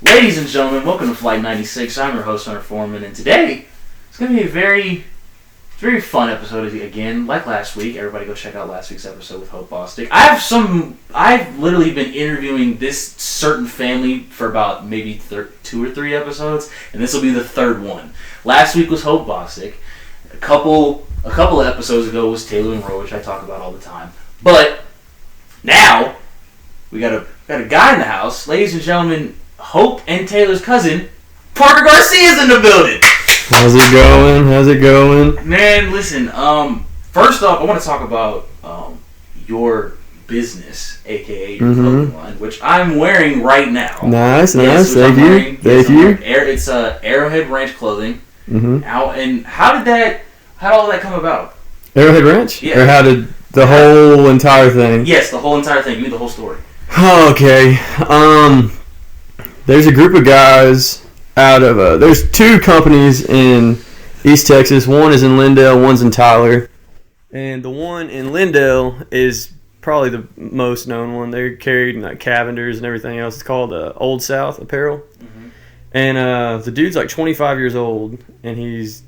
Ladies and gentlemen, welcome to Flight 96. I'm your host, Hunter Foreman, and today it's going to be a very fun episode again. Like last week, everybody go check out last week's episode with Hope Bostic. I've literally been interviewing this certain family for about maybe 2 or 3 episodes, and this will be the third one. Last week was Hope Bostic. A couple of episodes ago was Taylor and Roy, which I talk about all the time. But now we got a guy in the house, ladies and gentlemen. Hope and Taylor's cousin, Parker Garcia, is in the building. How's it going? Man, listen. First off, I want to talk about your business, aka your clothing line, which I'm wearing right now. Nice. Thank you. It's Arrowhead Ranch clothing. And how did all that come about? Arrowhead Ranch? Yeah. Or how did the whole entire thing? Yes, the whole entire thing. Give me the whole story. Okay. There's a group of guys out of there's 2 companies in East Texas. One is in Lindale, one's in Tyler. And the one in Lindale is probably the most known one. They're carried in like Cavenders and everything else. It's called Old South Apparel. And the dude's like 25 years old, and he's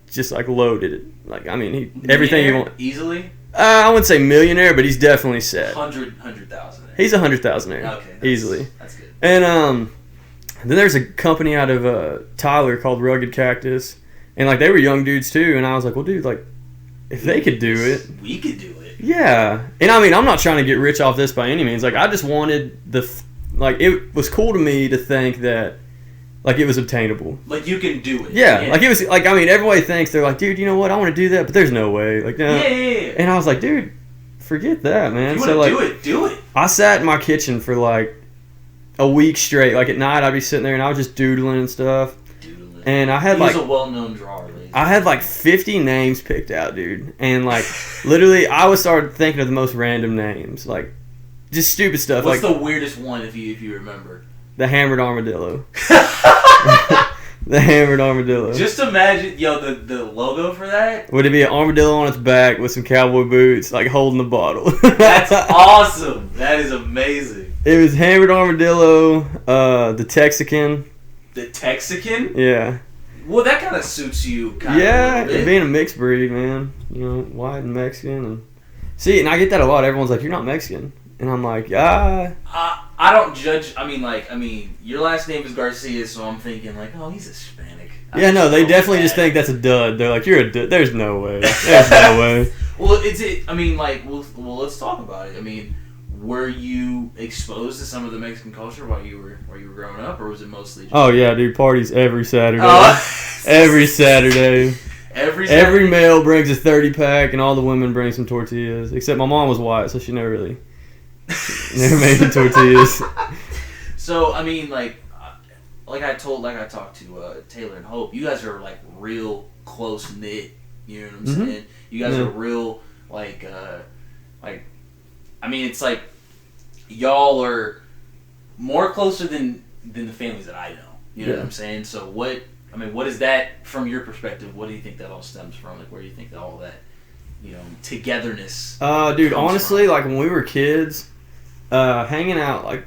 just like loaded. Like, I mean, everything you want. Easily? I wouldn't say millionaire, but he's definitely set. 100,000. He's 100,000-aire. Okay. Easily. That's good. And then there's a company out of Tyler called Rugged Cactus, and like they were young dudes too. And I was like, well, dude, like if they could do it, we could do it. Yeah. And I mean, I'm not trying to get rich off this by any means. Like I just wanted it was cool to me to think that like it was obtainable. Like you can do it. Yeah. Like it was like, I mean, everybody thinks they're like, dude, you know what? I want to do that, but there's no way. Like no. Yeah. And I was like, dude, forget that, man. If you want to do it. I sat in my kitchen for like a week straight. Like at night, I'd be sitting there and I was just doodling and stuff. And I had He's a well-known drawer. Lady. I had like 50 names picked out, dude. And like literally, I was started thinking of the most random names, like just stupid stuff. What's like the weirdest one if you remember? The Hammered Armadillo. The Hammered Armadillo. Just imagine, the logo for that. Would it be an armadillo on its back with some cowboy boots, like holding the bottle? That's awesome. That is amazing. It was Hammered Armadillo, the Texican. The Texican? Yeah. Well, that kind of suits you. Yeah, being a mixed breed, man. You know, white and Mexican, and see, and I get that a lot. Everyone's like, "You're not Mexican," and I'm like, "Yeah." I don't judge. I mean, your last name is Garcia, so I'm thinking like, "Oh, he's Hispanic." Yeah, no, they definitely just think that's a dud. They're like, "You're a dud." There's no way. There's no way. Well, I mean, like, well, let's talk about it. I mean, were you exposed to some of the Mexican culture while you were growing up, or was it mostly just... Oh yeah, dude, parties every Saturday. Every Saturday. Every male brings a 30-pack, and all the women bring some tortillas. Except my mom was white, so she never made some tortillas. So I mean, like I talked to Taylor and Hope. You guys are like real close knit. You know what I'm saying? You guys are real I mean, it's like y'all are more closer than the families that I know. You know what I'm saying? So what is that from your perspective? What do you think that all stems from? Like, where do you think that all that, togetherness? Dude, honestly, like when we were kids, hanging out, like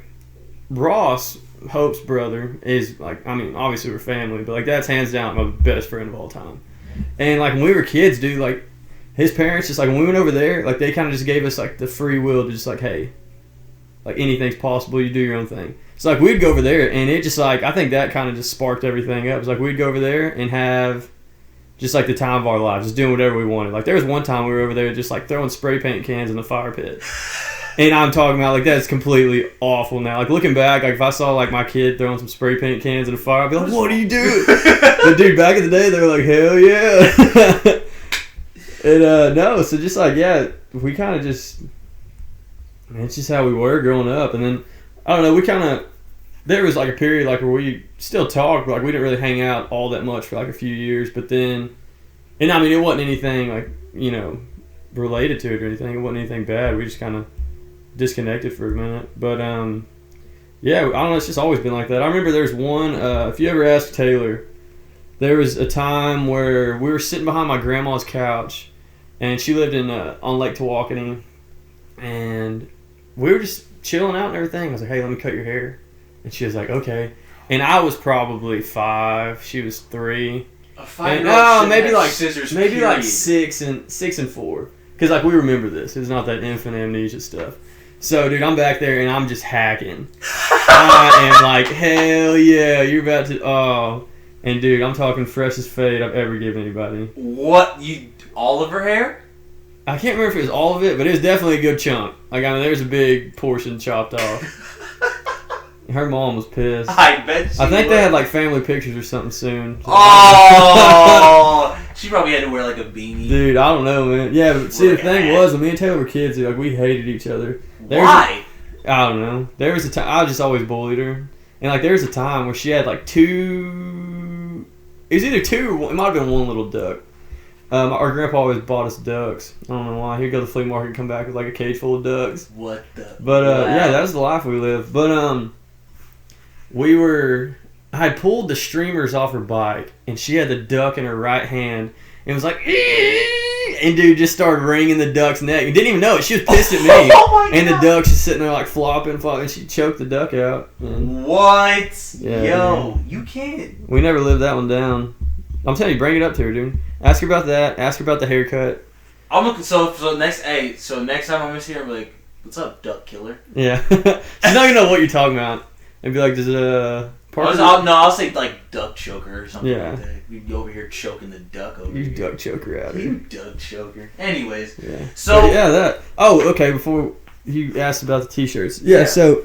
Ross, Hope's brother, is like, I mean, obviously we're family, but like that's hands down my best friend of all time. And like when we were kids, dude, like his parents just like when we went over there, like they kind of just gave us like the free will to just like, hey, like anything's possible, you do your own thing. So like we'd go over there and it just like, I think that kind of just sparked everything up. It's like we'd go over there and have just like the time of our lives, just doing whatever we wanted. Like there was one time we were over there just like throwing spray paint cans in the fire pit. And I'm talking about like that's completely awful now. Like looking back, like if I saw like my kid throwing some spray paint cans in the fire, I'd be like, what are you doing? But dude, back in the day, they were like, hell yeah. And no, so just like, yeah, we kind of just, man, it's just how we were growing up. And then, I don't know, there was like a period like where we still talked, but like we didn't really hang out all that much for like a few years. But then, and I mean, it wasn't anything like, related to it or anything. It wasn't anything bad. We just kind of disconnected for a minute. But, yeah, I don't know, it's just always been like that. I remember there's one, if you ever asked Taylor, there was a time where we were sitting behind my grandma's couch, and she lived on Lake Tawakoni, and we were just chilling out and everything. I was like, hey, let me cut your hair. And she was like, okay. and I was probably 5. She was 3. A 5-year-old maybe like scissors. Maybe period. like 6 and 4. Because like we remember this. It's not that infant amnesia stuff. So dude, I'm back there and I'm just hacking. I am like, hell yeah, you're about to. Oh, and dude, I'm talking freshest fade I've ever given anybody. What all of her hair? I can't remember if it was all of it, but it was definitely a good chunk. Like I mean, there's a big portion chopped off. Her mom was pissed. I bet. I think they had like family pictures or something soon. So Oh, she probably had to wear like a beanie. Dude, I don't know, man. Yeah, but see, the thing was, when me and Taylor were kids, like we hated each other. Why? I don't know. There was a time I just always bullied her, and like there was a time where she had like 2. It was either 2 or 1, it might have been 1 little duck. Our grandpa always bought us ducks. I don't know why. He'd go to the flea market and come back with like a cage full of ducks. What the? But wow. yeah, that was the life we lived. But I had pulled the streamers off her bike, and she had the duck in her right hand, and was like, "Eee!" And dude just started wringing the duck's neck. And didn't even know it. She was pissed at me. Oh my God. And the duck's just sitting there like flopping, and she choked the duck out. And What? Yeah, Yo, man. you can't. We never lived that one down. I'm telling you, bring it up to her, dude. Ask her about that. Ask her about the haircut. I'm looking. So next time I'm see her, I'm like, "What's up, duck killer?" Yeah. She's not gonna know what you're talking about. And be like, does Parker? I'll say like duck choker or something Yeah. like that. You'd be over here choking the duck over You here. duck choker out You here. duck choker. Anyways, Yeah. so But yeah, that. Oh, okay. Before you asked about the t-shirts, yeah. So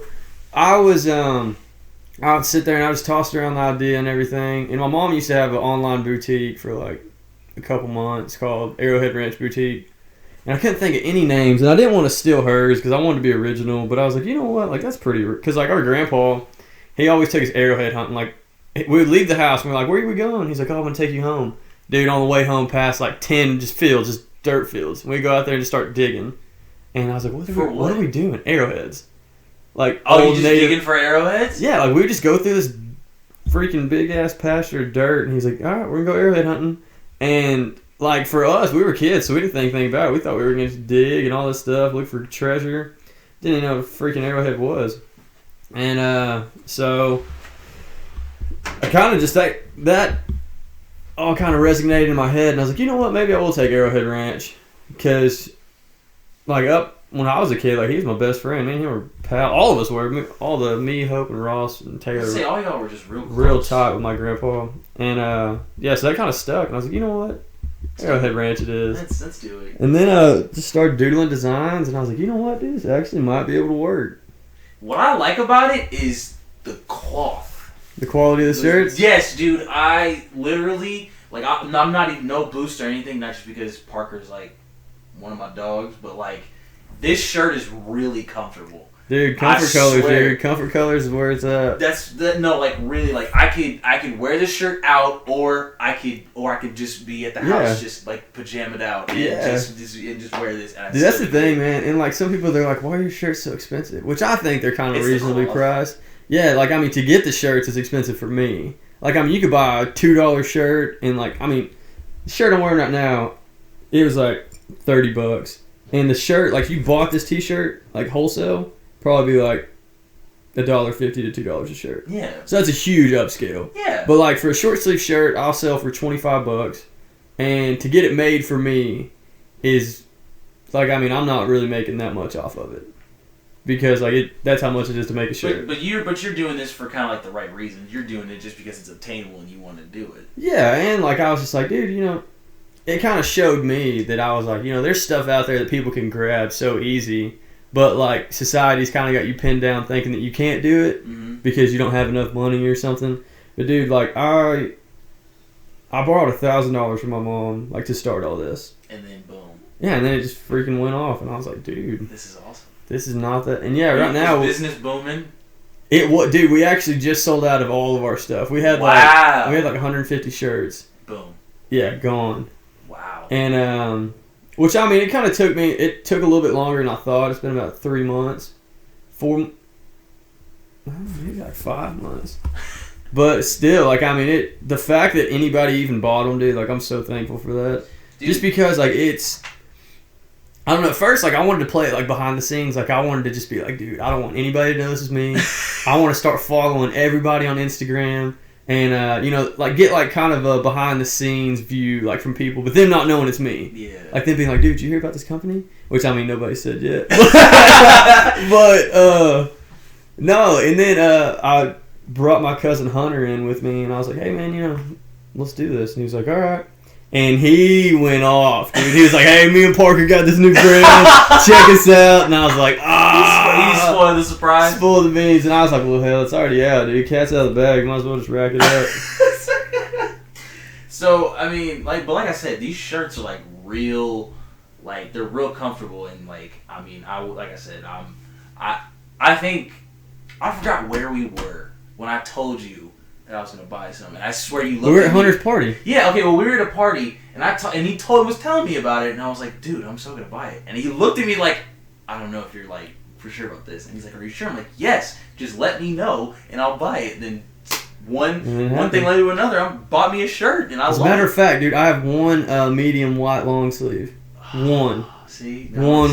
I would sit there and I just tossed around the idea and everything. And my mom used to have an online boutique for like a couple months called Arrowhead Ranch Boutique. And I couldn't think of any names, and I didn't want to steal hers because I wanted to be original. But I was like, you know what? Like that's pretty. Because like our grandpa, he always took us arrowhead hunting. Like we would leave the house and we're like, where are we going? He's like, oh, I'm gonna take you home, dude. On the way home, past like 10 just fields, just dirt fields. And we go out there and just start digging. And I was like, what are we doing? Arrowheads. Like you just digging for arrowheads? Yeah, like we would just go through this freaking big ass pasture of dirt, and he's like, all right, we're gonna go arrowhead hunting. And like for us, we were kids, so we didn't think anything about it. We thought we were going to dig and all this stuff, look for treasure. Didn't even know what a freaking arrowhead was. And so I kind of just that all kind of resonated in my head, and I was like, you know what? Maybe I will take Arrowhead Ranch because like up when I was a kid, like he was my best friend. Me and him were pal. All of us were. Me, Hope, and Ross and Taylor. I'd say all y'all were just real close. Real tight with my grandpa. And yeah, so that kind of stuck. And I was like, you know what? Arrowhead Ranch it is. Let's do it. And then just started doodling designs, and I was like, you know what, dude? This actually might be able to work. What I like about it is the cloth. The quality of the shirts? Yes, dude. I literally, like, I'm not even no boost or anything, not just because Parker's, like, one of my dogs, but, like, this shirt is really comfortable. Dude, comfort colors, dude. Comfort colors is where it's at. Really, like, I could wear this shirt out, or I could just be at the house, just, like, pajamaed out, and just wear this. Dude, that's the thing, man. And, like, some people, they're like, why are your shirts so expensive? Which I think they're kind of reasonably priced. Yeah, like, I mean, to get the shirts is expensive for me. Like, I mean, you could buy a $2 shirt, and, like, I mean, the shirt I'm wearing right now, it was, like, $30. And the shirt, like, you bought this t-shirt, like, wholesale, probably be, like, $1.50 to $2 a shirt. Yeah. So that's a huge upscale. Yeah. But, like, for a short sleeve shirt, I'll sell for $25. And to get it made for me is, like, I mean, I'm not really making that much off of it. Because like that's how much it is to make a shirt. But you're doing this for kind of like the right reasons. You're doing it just because it's obtainable and you want to do it. Yeah, and like I was just like, dude, you know, it kind of showed me that I was like, you know, there's stuff out there that people can grab so easy, but like society's kind of got you pinned down thinking that you can't do it because you don't have enough money or something. But dude, like I borrowed $1,000 from my mom like to start all this. And then boom. Yeah, and then it just freaking went off, and I was like, dude, this is awesome. This is not that, and yeah, right now business booming. Dude, we actually just sold out of all of our stuff. We had like 150 shirts. Boom. Yeah, gone. Wow. And which I mean, it kind of took me. It took a little bit longer than I thought. It's been about 3 months, maybe like 5 months. But still, like I mean, the fact that anybody even bought them, dude, like I'm so thankful for that. Dude. Just because like I don't know. At first, like, I wanted to play it, like, behind the scenes. Like, I wanted to just be like, dude, I don't want anybody to know this is me. I want to start following everybody on Instagram. And, you know, like, get, like, kind of a behind-the-scenes view, like, from people. But them not knowing it's me. Yeah. Like, them being like, dude, did you hear about this company? Which, I mean, nobody said yet. But, no. And then I brought my cousin Hunter in with me. And I was like, hey, man, you know, let's do this. And he was like, all right. And he went off, dude. He was like, hey, me and Parker got this new brand. Check us out. And I was like, He spoiled the surprise. Spoiled the beans. And I was like, well, hell, it's already out, dude. Cat's out of the bag. Might as well just rack it up. So, I mean, like I said, these shirts are, like, real, like, they're real comfortable. And, like, I mean, I think, I forgot where we were when I told you that I was gonna buy some, and I swear you looked. We were at Hunter's party. Yeah, okay. Well, we were at a party, and and he was telling me about it, and I was like, dude, I'm so gonna buy it. And he looked at me like, I don't know if you're like for sure about this. And he's like, are you sure? I'm like, yes. Just let me know, and I'll buy it. And then one thing led to another. I bought me a shirt, and I. As a matter of fact, dude, I have one medium white long sleeve. One. See, one.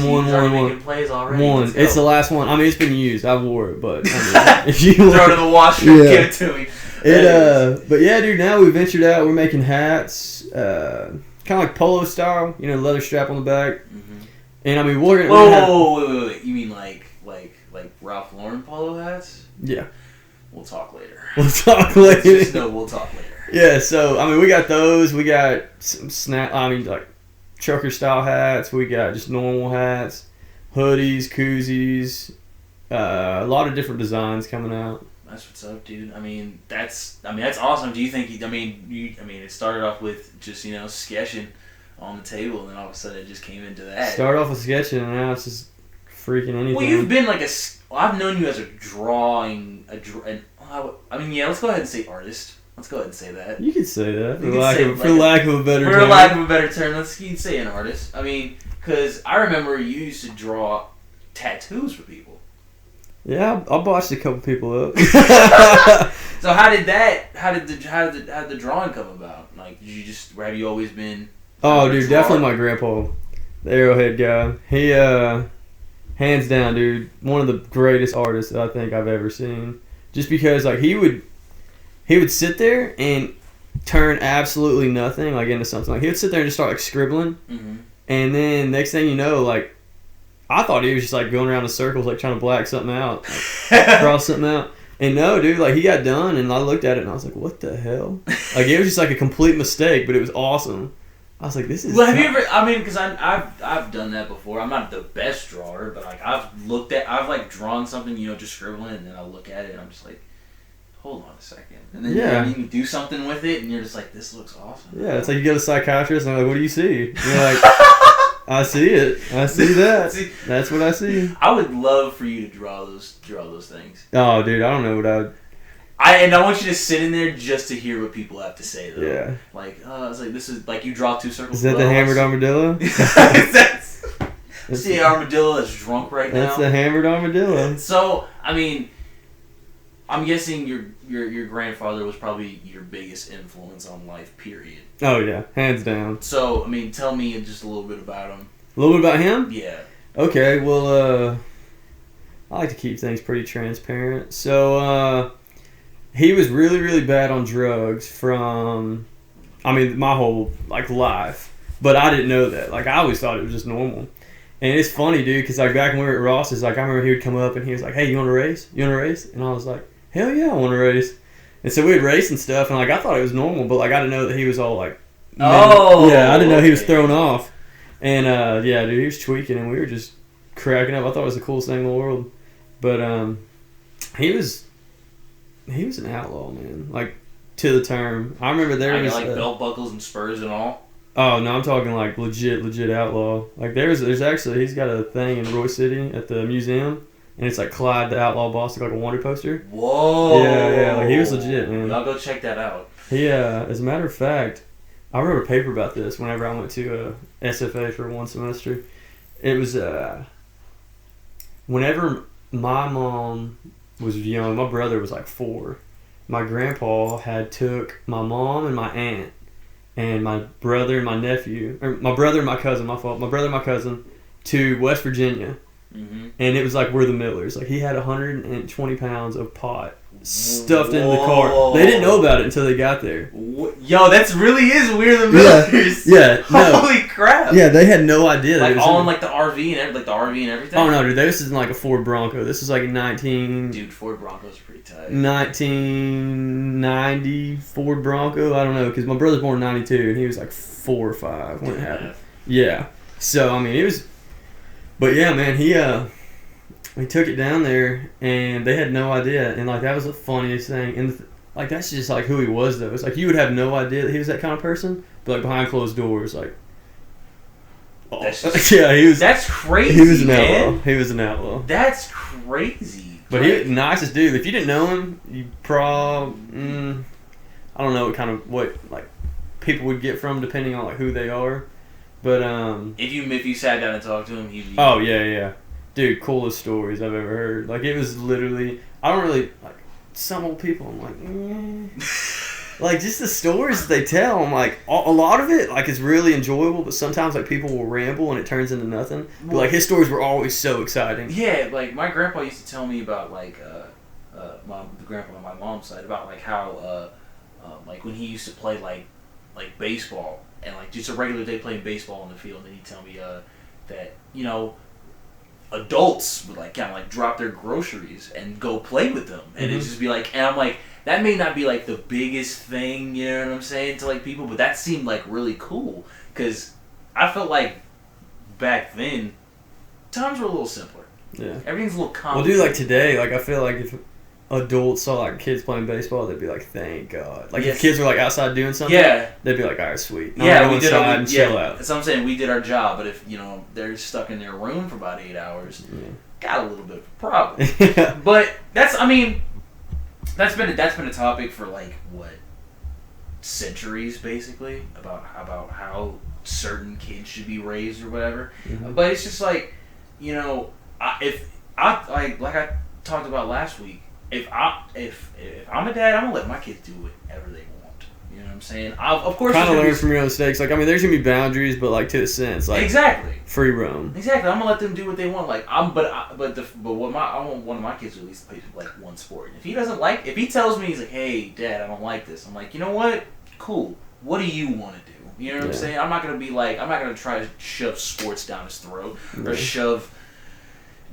Plays already. One. It's the last one. I mean, it's been used. I wore it, but I mean, if you throw it in the washer, and give it to me. But yeah, dude. Now we ventured out. We're making hats, kind of like polo style. You know, leather strap on the back. Mm-hmm. And I mean, we're gonna. Wait. You mean like Ralph Lauren polo hats? Yeah. We'll talk later. We'll talk later. We'll talk later. Yeah. So I mean, we got those. We got some like trucker style hats. We got just normal hats, hoodies, koozies, a lot of different designs coming out. That's what's up, dude. I mean, that's awesome. Do you think? It started off with just sketching on the table, and then all of a sudden it just came into that. Started off with sketching, and now it's just freaking anything. Well, you've been like I've known you as a drawing, let's go ahead and say artist. Let's go ahead and say that. You could say that for lack of a better term. For lack of a better term, you can say an artist. I mean, because I remember you used to draw tattoos for people. Yeah, I botched a couple people up. So how did the drawing come about? Like, have you always been? Oh, dude, definitely my grandpa, the Arrowhead guy. He, hands down, dude, one of the greatest artists that I think I've ever seen. Just because, like, he would sit there and turn absolutely nothing, like, into something. Like, he would sit there and just start, like, scribbling. Mm-hmm. And then next thing you know, like, I thought he was just, like, going around in circles, like, trying to black something out, like, cross something out. And no, dude, like, he got done, and I looked at it, and I was like, what the hell? Like, it was just, like, a complete mistake, but it was awesome. I was like, this is... Well, have you ever... I mean, because I've done that before. I'm not the best drawer, but, like, I've like, drawn something, just scribbling, and then I'll look at it, and I'm just like, hold on a second. And then you do something with it, and you're just like, this looks awesome. Yeah, it's like you get a psychiatrist, and they're like, what do you see? And you're like... I see it. I see that. That's what I see. I would love for you to draw those things. Oh, dude, I don't know what I want you to sit in there just to hear what people have to say, though. Yeah. Like, it's like this is like you draw two circles. Is that the hammered armadillo? See the armadillo that's drunk right now. That's the hammered armadillo. So, I mean, I'm guessing your grandfather was probably your biggest influence on life, period. Oh, yeah. Hands down. So, I mean, tell me just a little bit about him. A little bit about him? Yeah. Okay, well, I like to keep things pretty transparent. So, he was really, really bad on drugs from, my whole, like, life. But I didn't know that. Like, I always thought it was just normal. And it's funny, dude, because, like, back when we were at Ross's, like, I remember he would come up and he was like, hey, you want to race? You want to race? And I was like, hell yeah, I want to race. And so we'd race and stuff, and, like, I thought it was normal, but, like, I didn't know that he was all, like... Yeah, I didn't know he was thrown off. And, yeah, dude, he was tweaking, and we were just cracking up. I thought it was the coolest thing in the world. But, he was an outlaw, man. Like, to the term. I remember there was... like, belt buckles and spurs and all? Oh, no, I'm talking, like, legit outlaw. Like, there's actually... He's got a thing in Roy City at the museum. And it's like Clyde the Outlaw Boss, like a wanted poster. Whoa! Yeah, like he was legit, man. I'll go check that out. He, as a matter of fact, I wrote a paper about this whenever I went to SFA for one semester. It was, whenever my mom was young, my brother was like 4. My grandpa had took my mom and my aunt and my brother and my nephew, or my brother and my cousin, my fault. My brother and my cousin to West Virginia, Mm-hmm. and it was like we're the Millers. Like he had 120 pounds of pot stuffed in the car. They didn't know about it until they got there. Yo, that's really is We're the Millers. Yeah, no. Holy crap. Yeah, they had no idea. Like all in like the RV and everything. Oh no, dude, this isn't like a Ford Bronco. This is like a 19. Dude, Ford Broncos are pretty tight. 1990 Ford Bronco. I don't know because my brother's born in '92 and he was like 4 or 5 when it happened. Yeah. So I mean it was, but yeah, man, he took it down there and they had no idea, and like that was the funniest thing, and like that's just like who he was though. It's like you would have no idea that he was that kind of person, but like behind closed doors, like yeah, he was. That's crazy. He was an man. outlaw. He was an outlaw. That's crazy. But he nicest dude. If you didn't know him, you I don't know what like people would get from depending on like who they are. But if you sat down and talked to him, he'd be yeah. Dude, coolest stories I've ever heard. Like it was literally I don't really like some old people. I'm like, like just the stories that they tell. I'm like a lot of it like is really enjoyable, but sometimes like people will ramble and it turns into nothing. But like his stories were always so exciting. Yeah, like my grandpa used to tell me about like the grandpa on my mom's side about like how like when he used to play like baseball and like just a regular day playing baseball in the field, and he'd tell me that adults would like kind of like drop their groceries and go play with them, and it'd just be like, and I'm like, that may not be like the biggest thing, you know what I'm saying, to like people, but that seemed like really cool because I felt like back then times were a little simpler. Yeah, everything's a little well, complicated. dude, like today, like I feel like if adults saw like kids playing baseball, they'd be like, "Thank God!" Like if kids were like outside doing something, they'd be like, "All right, sweet." Yeah, we did inside and chill out. That's what I'm saying. We did our job, but if they're stuck in their room for about 8 hours, got a little bit of a problem. But that's been a topic for like what centuries basically about how certain kids should be raised or whatever. But it's just like if I talked about last week. If I'm a dad, I'm gonna let my kids do whatever they want. You know what I'm saying? Of course, kind of learn from your own mistakes. Like I mean, there's gonna be boundaries, but like to a sense, like exactly free roam. Exactly, I'm gonna let them do what they want. Like I want one of my kids to at least play like one sport. And if he tells me he's like, "Hey, Dad, I don't like this," I'm like, you know what? Cool. What do you want to do? You know what I'm saying? I'm not gonna try to shove sports down his throat or shove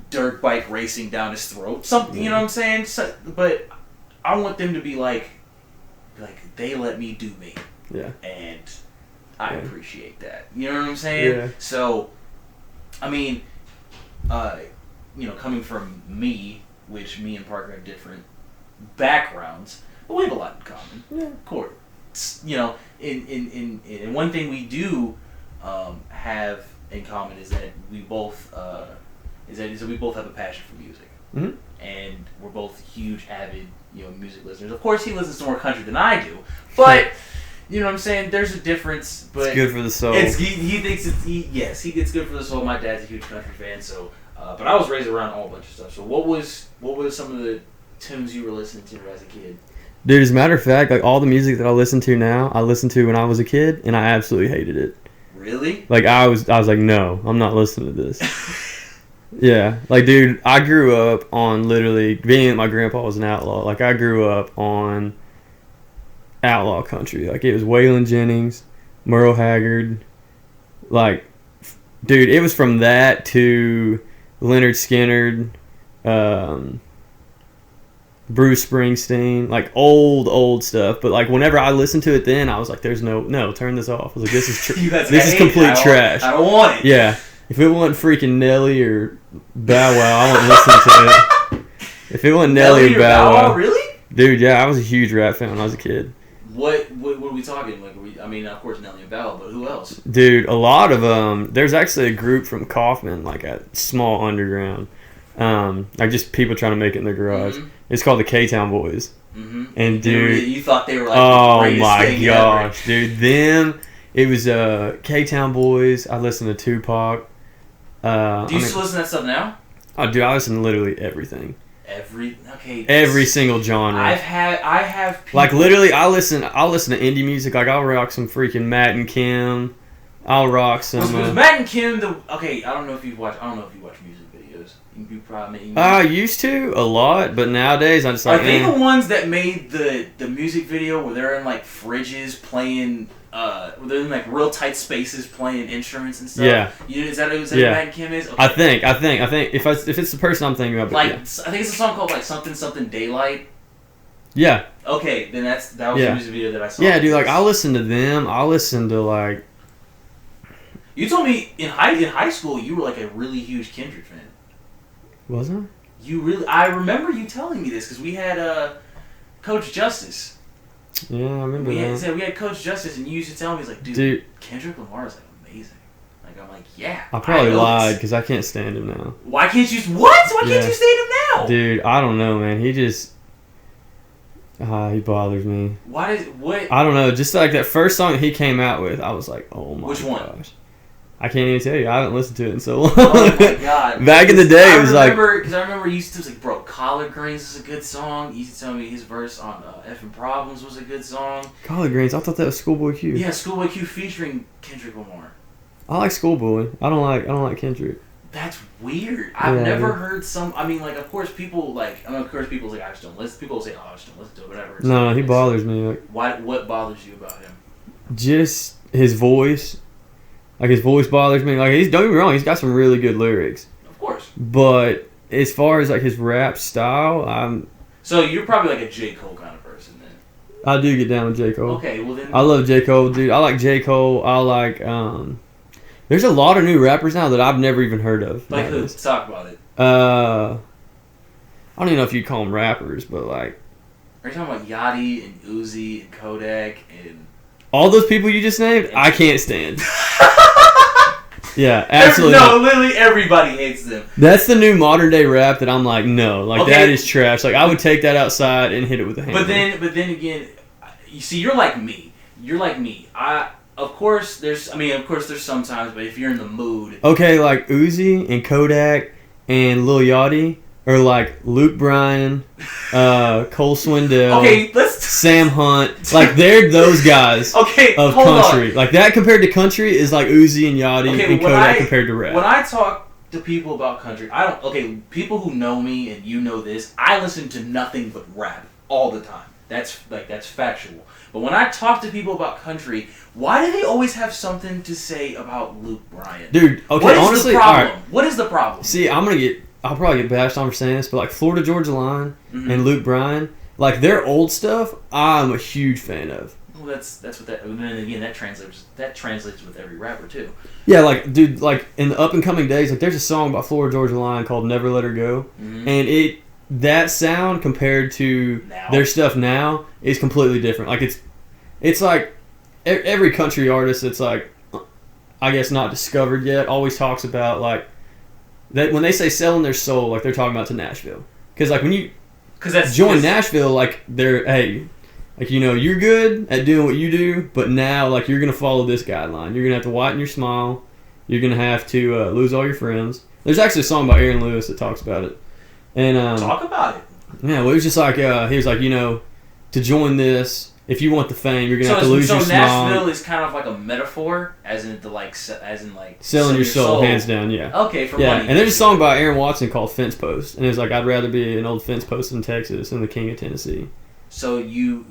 dirt bike racing down his throat. Something, you know what I'm saying? So, but I want them to be like they let me do me. Yeah. And I appreciate that. You know what I'm saying? Yeah. So, I mean, coming from me, which me and Parker have different backgrounds, but we have a lot in common. Yeah. Of course. In one thing we do have in common is that we both we both have a passion for music, and we're both huge avid music listeners. Of course, he listens to more country than I do, but you know what I'm saying. There's a difference, but it's good for the soul. He thinks it's good for the soul. My dad's a huge country fan, so but I was raised around all a bunch of stuff. So what was some of the tunes you were listening to as a kid? Dude, as a matter of fact, like all the music that I listen to now, I listened to when I was a kid, and I absolutely hated it. Really? Like I was like, no, I'm not listening to this. Yeah, like dude, I grew up on literally being that my grandpa was an outlaw. Like I grew up on outlaw country. Like it was Waylon Jennings, Merle Haggard. Like, dude, it was from that to Leonard Skinner, Bruce Springsteen, like old stuff. But like whenever I listened to it, then I was like, "There's no, turn this off." I was like, "This is this is complete trash." I don't want it. Yeah. If it wasn't freaking Nelly or Bow Wow, I wouldn't listen to it. If it wasn't Nelly or Bow Wow, really? Dude, yeah, I was a huge rap fan when I was a kid. What are we talking? Like, I mean, of course Nelly and Bow Wow, but who else? Dude, a lot of there's actually a group from Kaufman, like a small underground, like just people trying to make it in their garage. It's called the K-Town Boys. And dude, you thought they were like, oh the greatest my thing gosh, ever. dude, them. It was K-Town Boys. I listened to Tupac. Do you still listen to that stuff now? Oh, dude, I listen to literally everything. Every single genre. I have people, like literally, I'll listen to indie music. Like I'll rock some freaking Matt and Kim, I'll rock some. Was Matt and Kim the? Okay, I don't know if you watch music videos. You probably. I used to a lot, but nowadays I'm just like. Are they the ones that made the music video where they're in like fridges playing? Where they're in like real tight spaces playing instruments and stuff. Yeah. Is that who Matt and Kim is? Okay. I think if it's the person I'm thinking of. Like yeah. I think it's a song called like something Daylight. Yeah. Okay, then that was the music video that I saw. Yeah, dude. Like I listen to them. I listen to like. You told me in high school you were like a really huge Kendrick fan. Was I? I remember you telling me this because we had Coach Justice. Yeah, I remember we that. We had Coach Justice, and you used to tell me, he's like, dude, Kendrick Lamar is like amazing. Like I'm like, yeah. I probably lied because I can't stand him now. Why can't you? What? Why can't you stand him now? Dude, I don't know, man. He just. He bothers me. What? I don't know. Just like that first song that he came out with, I was like, oh my gosh. Which one? I can't even tell you. I haven't listened to it in so long. Oh my god! Back in the day, it was because I remember you used to was like, bro, Collard Greens is a good song. You used to tell me his verse on "Effing Problems" was a good song. Collard Greens. I thought that was Schoolboy Q. Yeah, Schoolboy Q featuring Kendrick Lamar. I like Schoolboy. I don't like Kendrick. That's weird. I've never heard some. I mean, like, of course, people like. I mean, of course, people like I just don't listen. People say, "Oh, I just don't listen to it." Whatever. No, he bothers me. Like, what bothers you about him? Just his voice. Like his voice bothers me. Like don't get me wrong, he's got some really good lyrics. Of course. But as far as like his rap style, So you're probably like a J. Cole kind of person then. I do get down with J. Cole. Okay, well then. I love J. Cole, dude. I like J. Cole. I like there's a lot of new rappers now that I've never even heard of. Like who? Let's talk about it. I don't even know if you call them rappers, but like. Are you talking about Yachty and Uzi and Kodak and all those people you just named? I can't stand. Yeah, absolutely. No, literally everybody hates them. That's the new modern day rap that I'm like, no, like that is trash. Like I would take that outside and hit it with a hammer. But then again, you see, you're like me. Of course there's sometimes, but if you're in the mood. Okay, like Uzi and Kodak and Lil Yachty, or like Luke Bryan, Cole Swindell, okay, Sam Hunt, like they're those guys of country. Like that compared to country is like Uzi and Yachty and Kodak compared to rap. When I talk to people about country, people who know me and you know this, I listen to nothing but rap all the time. That's factual. But when I talk to people about country, why do they always have something to say about Luke Bryan? Dude, okay, honestly, the problem? all right. What is the problem? See, I'll probably get bashed on for saying this, but like Florida Georgia Line and Luke Bryan, like their old stuff, I'm a huge fan of. Well, that's what that. And then again, that translates with every rapper too. Yeah, like dude, like in the up and coming days, like there's a song by Florida Georgia Line called "Never Let Her Go," and that sound compared to their stuff now is completely different. Like it's like every country artist that's like, I guess not discovered yet, always talks about like. That when they say selling their soul, like they're talking about to Nashville, because like when you join Nashville, like they're like you're good at doing what you do, but now like you're gonna follow this guideline. You're gonna have to whiten your smile. You're gonna have to lose all your friends. There's actually a song by Aaron Lewis that talks about it. And talk about it. Yeah, well, it was just like he was like to join this. If you want the fame, you're gonna have to lose your smile. So Nashville is kind of like a metaphor, as in selling your soul, hands down. Yeah. Okay, for money. And there's a song by Aaron Watson called "Fence Post," and it's like I'd rather be an old fence post in Texas than the king of Tennessee. So you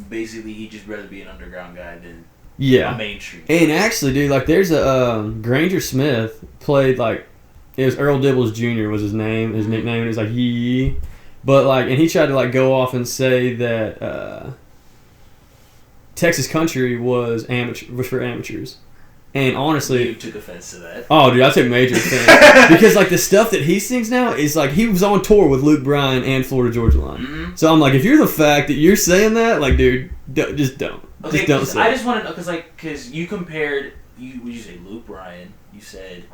basically he'd just rather be an underground guy than a mainstream. And actually, dude, like there's a Granger Smith played like it was Earl Dibbles Jr. was his name, his nickname. It was like Yee, but like and he tried to like go off and say that. Texas country was for amateurs, and honestly, you took offense to that. Oh, dude, I took major offense because like the stuff that he sings now is like he was on tour with Luke Bryan and Florida Georgia Line. So I'm like, if you're the fact that you're saying that, like, dude, just don't. Okay, just don't say. I just want to because you compared would you say Luke Bryan? You said.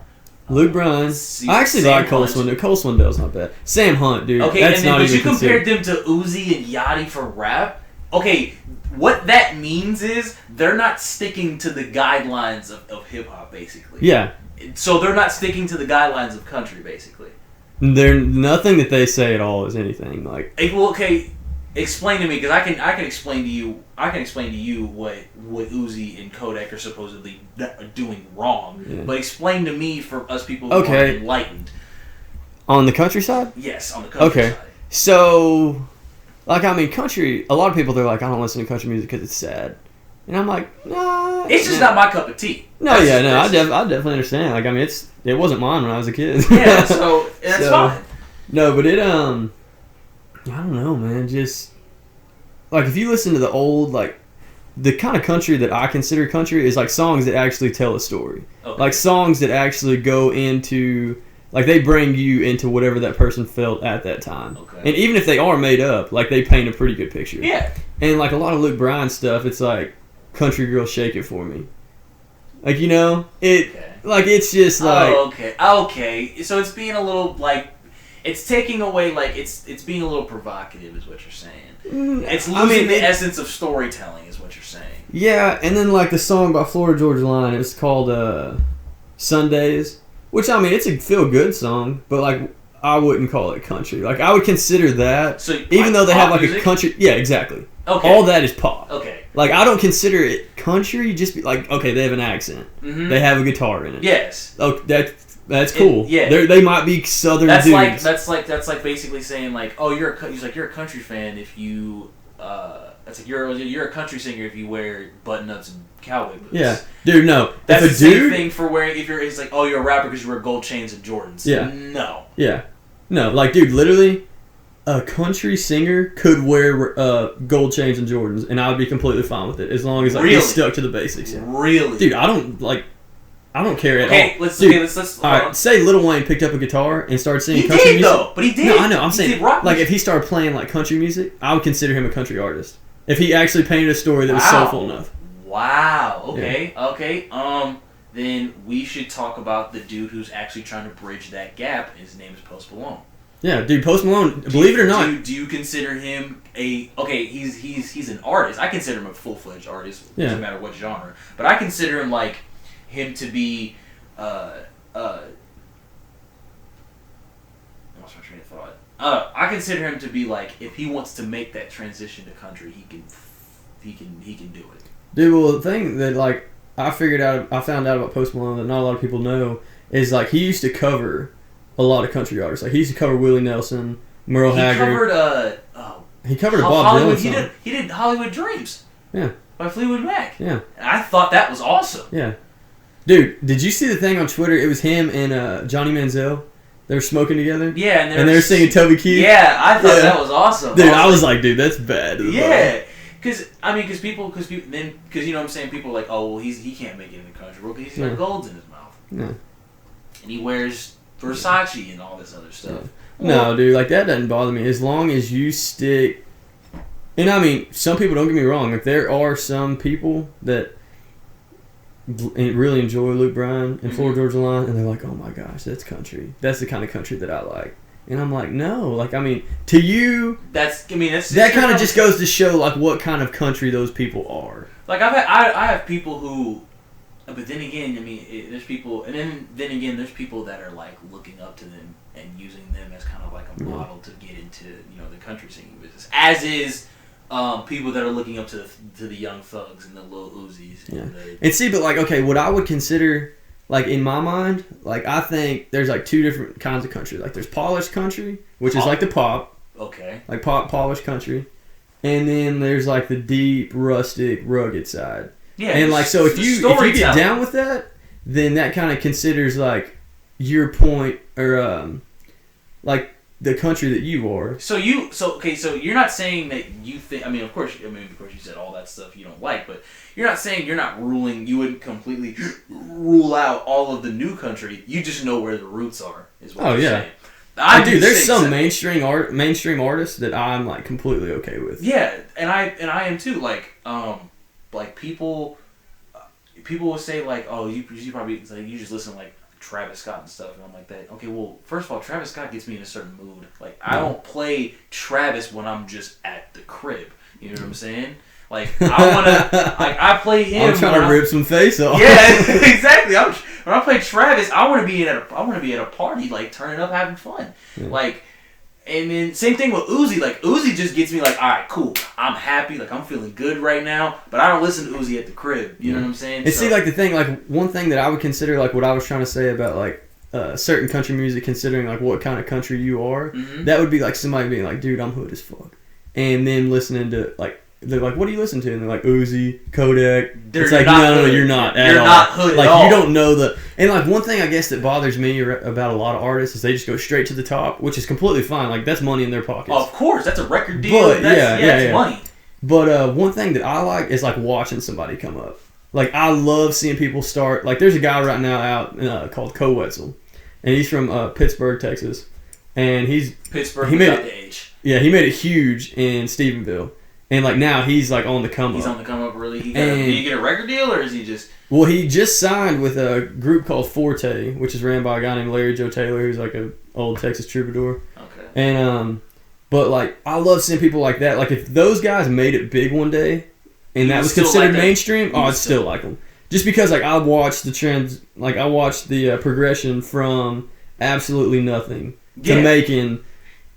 Luke Bryan. I actually like Cole Swindell. Cole Swindell's not bad. Sam Hunt, dude. Okay, that's not even you compared them to Uzi and Yachty for rap. Okay, what that means is they're not sticking to the guidelines of hip-hop, basically. Yeah. So they're not sticking to the guidelines of country, basically. Nothing that they say at all is anything like... Well, okay, explain to me, because I can explain to you what Uzi and Kodak are supposedly doing wrong. Yeah. But explain to me, for us people who are enlightened. On the countryside? Yes, on the countryside. Okay. So, like, I mean, country, a lot of people, they're like, I don't listen to country music because it's sad. And I'm like, nah. It's just not my cup of tea. No, I definitely understand. Like, I mean, it wasn't mine when I was a kid. Yeah, so that's fine. No, but it, I don't know, man. Just, like, if you listen to the old, like, the kind of country that I consider country is, like, songs that actually tell a story. Okay. Like, songs that actually go into... Like, they bring you into whatever that person felt at that time. Okay. And even if they are made up, like, they paint a pretty good picture. Yeah. And, like, a lot of Luke Bryan stuff, it's like, country girl, shake it for me. Like, you know? Like, it's just like... Oh, okay. Okay. So it's being a little, like... It's taking away, like, it's being a little provocative is what you're saying. It's losing the essence of storytelling is what you're saying. Yeah, and then, like, the song by Florida Georgia Line, it was called Sundays. Which, I mean, it's a feel-good song, but, like, I wouldn't call it country. Like, I would consider that, so, even though they have, like, music? A country... Yeah, exactly. Okay. All that is pop. Okay. Like, I don't consider it country, just be like, okay, they have an accent. Mm-hmm. They have a guitar in it. Yes. Oh, that's cool. They might be southern dudes. That's like basically saying, like, oh, you're a country fan if you... That's like you're a country singer if you wear button-ups and cowboy boots. Yeah, dude, no. That's the same thing for wearing. If it's like, oh, you're a rapper because you wear gold chains and Jordans. Yeah. No. Yeah. No, like, dude, literally, a country singer could wear gold chains and Jordans, and I would be completely fine with it as long as he's stuck to the basics. Yeah. Really, dude, I don't care at all. Okay, let's. All right, say Lil Wayne picked up a guitar and started singing country music. Though, but he did. No, I know. I'm saying, like, if he started playing like country music, I would consider him a country artist. If he actually painted a story that was soulful enough. Wow. Okay. Yeah. Okay. Then we should talk about the dude who's actually trying to bridge that gap. His name is Post Malone. Yeah, dude. Post Malone. Believe it or not. Do you consider him he's an artist. I consider him a full-fledged artist. Yeah. Doesn't matter what genre. But I consider him like him to be I lost my train of thought. I consider him to be like, if he wants to make that transition to country, he can do it. Dude, well, the thing that, like, I found out about Post Malone that not a lot of people know is, like, he used to cover a lot of country artists. Like, he used to cover Willie Nelson, Merle Haggard. He covered a Bob Dylan song. He did Hollywood Dreams. Yeah. By Fleetwood Mac. Yeah. And I thought that was awesome. Yeah. Dude, did you see the thing on Twitter? It was him and Johnny Manziel. They were smoking together. Yeah, and they were singing Toby Keith. Yeah, I thought that was awesome. Dude, I was like, dude, that's bad. Yeah, because you know what I'm saying. People are like, oh, well, he can't make it in the country world because he's got golds in his mouth. Yeah. And he wears Versace and all this other stuff. Yeah. No, dude, like, that doesn't bother me as long as you stick. And I mean, some people, don't get me wrong. Like, there are some people that really enjoy Luke Bryan and Florida Georgia Line, and they're like, oh my gosh, that's country. That's the kind of country that I like. And I'm like, no. Like, I mean, to you, that kind of just goes to show, like, what kind of country those people are. Like, I have people who, but then again, I mean, there's people, and then again, there's people that are, like, looking up to them and using them as kind of like a model to get into, you know, the country singing business. As is people that are looking up to the Young Thugs and the Lil Uzis. And see, but, like, okay, what I would consider, like, in my mind, like, I think there's, like, two different kinds of country. Like, there's polished country, which is like the pop. Okay. Like, polished country. And then there's, like, the deep, rustic, rugged side. Yeah. And, like, so if you get down with that, then that kind of considers, like, your point, or, like, the country that you are. So you're not saying that you think, of course you said all that stuff you don't like, but you're not saying you wouldn't completely rule out all of the new country. You just know where the roots are, is what you're saying. There's some mainstream artists that I'm, like, completely okay with. Yeah, and I am too. Like people will say, like, oh, you probably, like, you just listen, like, Travis Scott and stuff, and I'm like that. Okay, well, first of all, Travis Scott gets me in a certain mood. Like, I don't play Travis when I'm just at the crib. You know what I'm saying? Like, I wanna, like, I play him. I'm trying to rip some face off. Yeah, exactly. When I play Travis, I want to be at a party, like, turning up, having fun. Yeah. Like, And then same thing with Uzi. Like Uzi just gets me like, all right, cool. I'm happy. Like I'm feeling good right now. But I don't listen to Uzi at the crib. You know what I'm saying? And see, like the thing, like one thing that I would consider, like what I was trying to say about like certain country music, considering like what kind of country you are, that would be like somebody being like, dude, I'm hood as fuck, and then listening to like. They're like, what do you listen to? And they're like, Uzi, Kodak. It's like, no, you're not at all. You're not hood like, at all. you don't know the... And, like, one thing I guess that bothers me about a lot of artists is they just go straight to the top, which is completely fine. Like, that's money in their pockets. Oh, of course. That's a record deal. But, That's money. But one thing that I like is, like, watching somebody come up. Like, I love seeing people start... Like, there's a guy right now out called Co Wetzel. And he's from Pittsburgh, Texas. And he's... Pittsburgh without the H. Yeah, he made it huge in Stephenville. And, like, now he's, like, on the come up. He's on the come up, really? Did he get a record deal, or is he just... Well, he just signed with a group called Forte, which is ran by a guy named Larry Joe Taylor, who's, like, an old Texas troubadour. Okay. And, but, like, I love seeing people like that. Like, if those guys made it big one day, and that was considered mainstream, I'd still like them. Just because, like, I watched the trends... Like, I watched the progression from absolutely nothing to making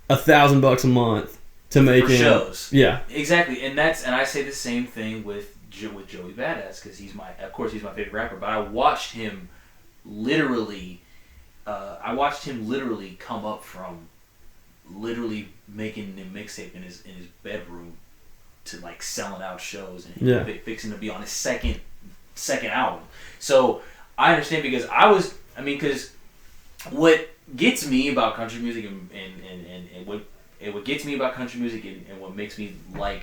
$1,000 a month. To make for shows, yeah, exactly, and I say the same thing with Joey Badass because he's my favorite rapper. But I watched him literally come up from literally making a mixtape in his bedroom to like selling out shows and fixing to be on his second album. So I understand because because what gets me about country music and what gets me about country music and what makes me like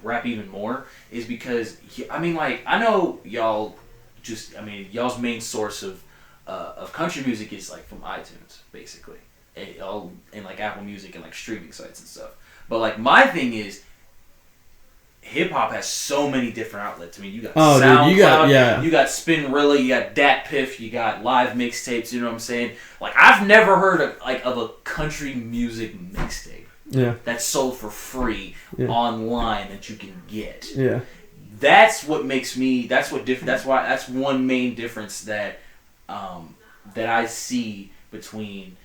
rap even more is because I know y'all y'all's main source of country music is like from iTunes basically, and like Apple Music and like streaming sites and stuff. But like my thing is hip hop has so many different outlets. I mean, you got SoundCloud, you got Spinrilla, you got Dat Piff, you got live mixtapes. You know what I'm saying? Like, I've never heard of a country music mixtape that's sold for free online that you can get. Yeah, that's what makes me. That's one main difference that I see between.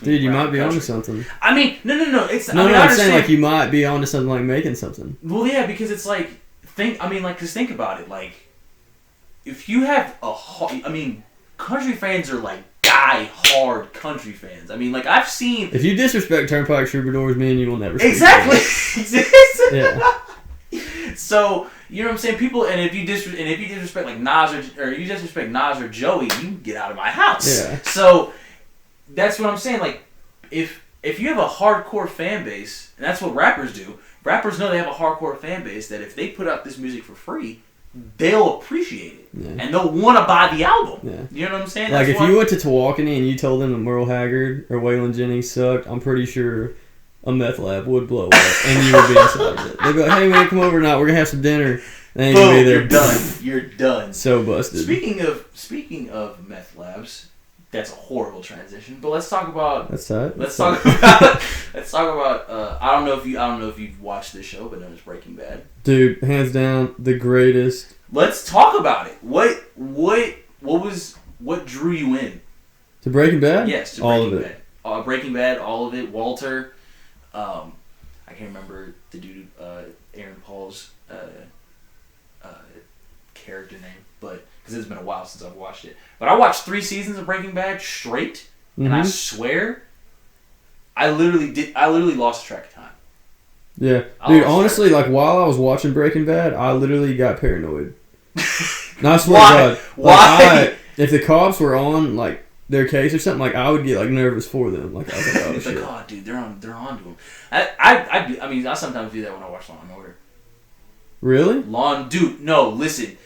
Dude, you might be onto something. I mean, no. I'm saying like you might be onto something like making something. Well, yeah, because it's like think about it. Like, if you have country fans are like die-hard country fans. I mean, like I've seen. If you disrespect Turnpike Troubadours, me and you will never. Exactly. Yeah. So you know what I'm saying? People, and if you disrespect like Nas or you disrespect Nas or Joey, you can get out of my house. Yeah. So. That's what I'm saying. Like, if you have a hardcore fan base, and that's what rappers do. Rappers know they have a hardcore fan base that if they put out this music for free, they'll appreciate it, and they'll want to buy the album. Yeah. You know what I'm saying? Like if you went to Tawakoni and you told them that Merle Haggard or Waylon Jennings sucked, I'm pretty sure a meth lab would blow up, and you would be inside of it. They'd be like, "Hey man, come over tonight. We're gonna have some dinner." And boom, be there. You're done. You're done. So busted. Speaking of meth labs. That's a horrible transition, but let's talk about. That's that. Let's talk about. I don't know if you've watched this show, but known as Breaking Bad. Dude, hands down, the greatest. Let's talk about it. What drew you in? To Breaking Bad? Yes, to all Breaking Bad. Breaking Bad, all of it. Walter, I can't remember the dude, Aaron Paul's character name, but. Because it's been a while since I've watched it. But I watched 3 seasons of Breaking Bad straight, and I swear, I literally lost track of time. Yeah. Dude, honestly, like, while I was watching Breaking Bad, I literally got paranoid. No, I swear to God. Why? If the cops were on, like, their case or something, like, I would get, like, nervous for them. Like, I was like, oh, shit. Like, oh, dude, they're on to them. I sometimes do that when I watch Law & Order. Really? Dude, no, listen.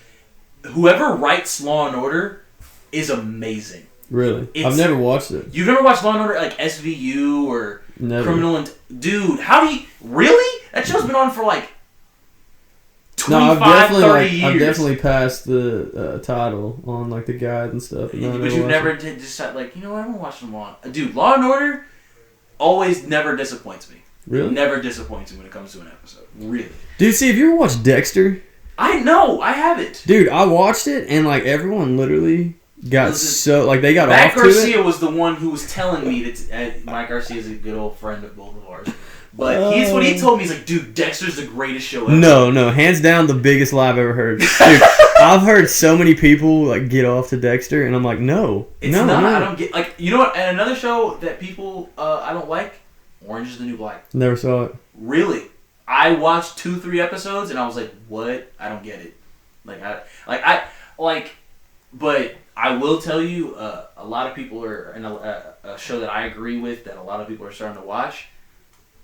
Whoever writes Law & Order is amazing. Really? I've never watched it. You've never watched Law & Order like SVU or never. Criminal Dude, how do you... Really? That show's been on for like 25, 30 years. I've definitely passed the title on like the guide and stuff. But you've never just like, you know what, I'm going to watch some Law... Dude, Law & Order always never disappoints me. Really? It never disappoints me when it comes to an episode. Really. Dude, see, have you ever watched Dexter? I know, I haven't. Dude, I watched it, and, like, everyone literally got so like they got Matt off to Garcia it. was the one who was telling me that Mike Garcia is a good old friend of both of ours. But he's what he told me. He's like, dude, Dexter's the greatest show ever. No, hands down the biggest lie I've ever heard. Dude, I've heard so many people like get off to Dexter, and I'm like, no. No. I don't get like you know what? And another show that people I don't like, Orange is the New Black. Never saw it. Really, I watched 2-3 episodes, and I was like, what? I don't get it. But I will tell you, a lot of people are in a show that I agree with that a lot of people are starting to watch.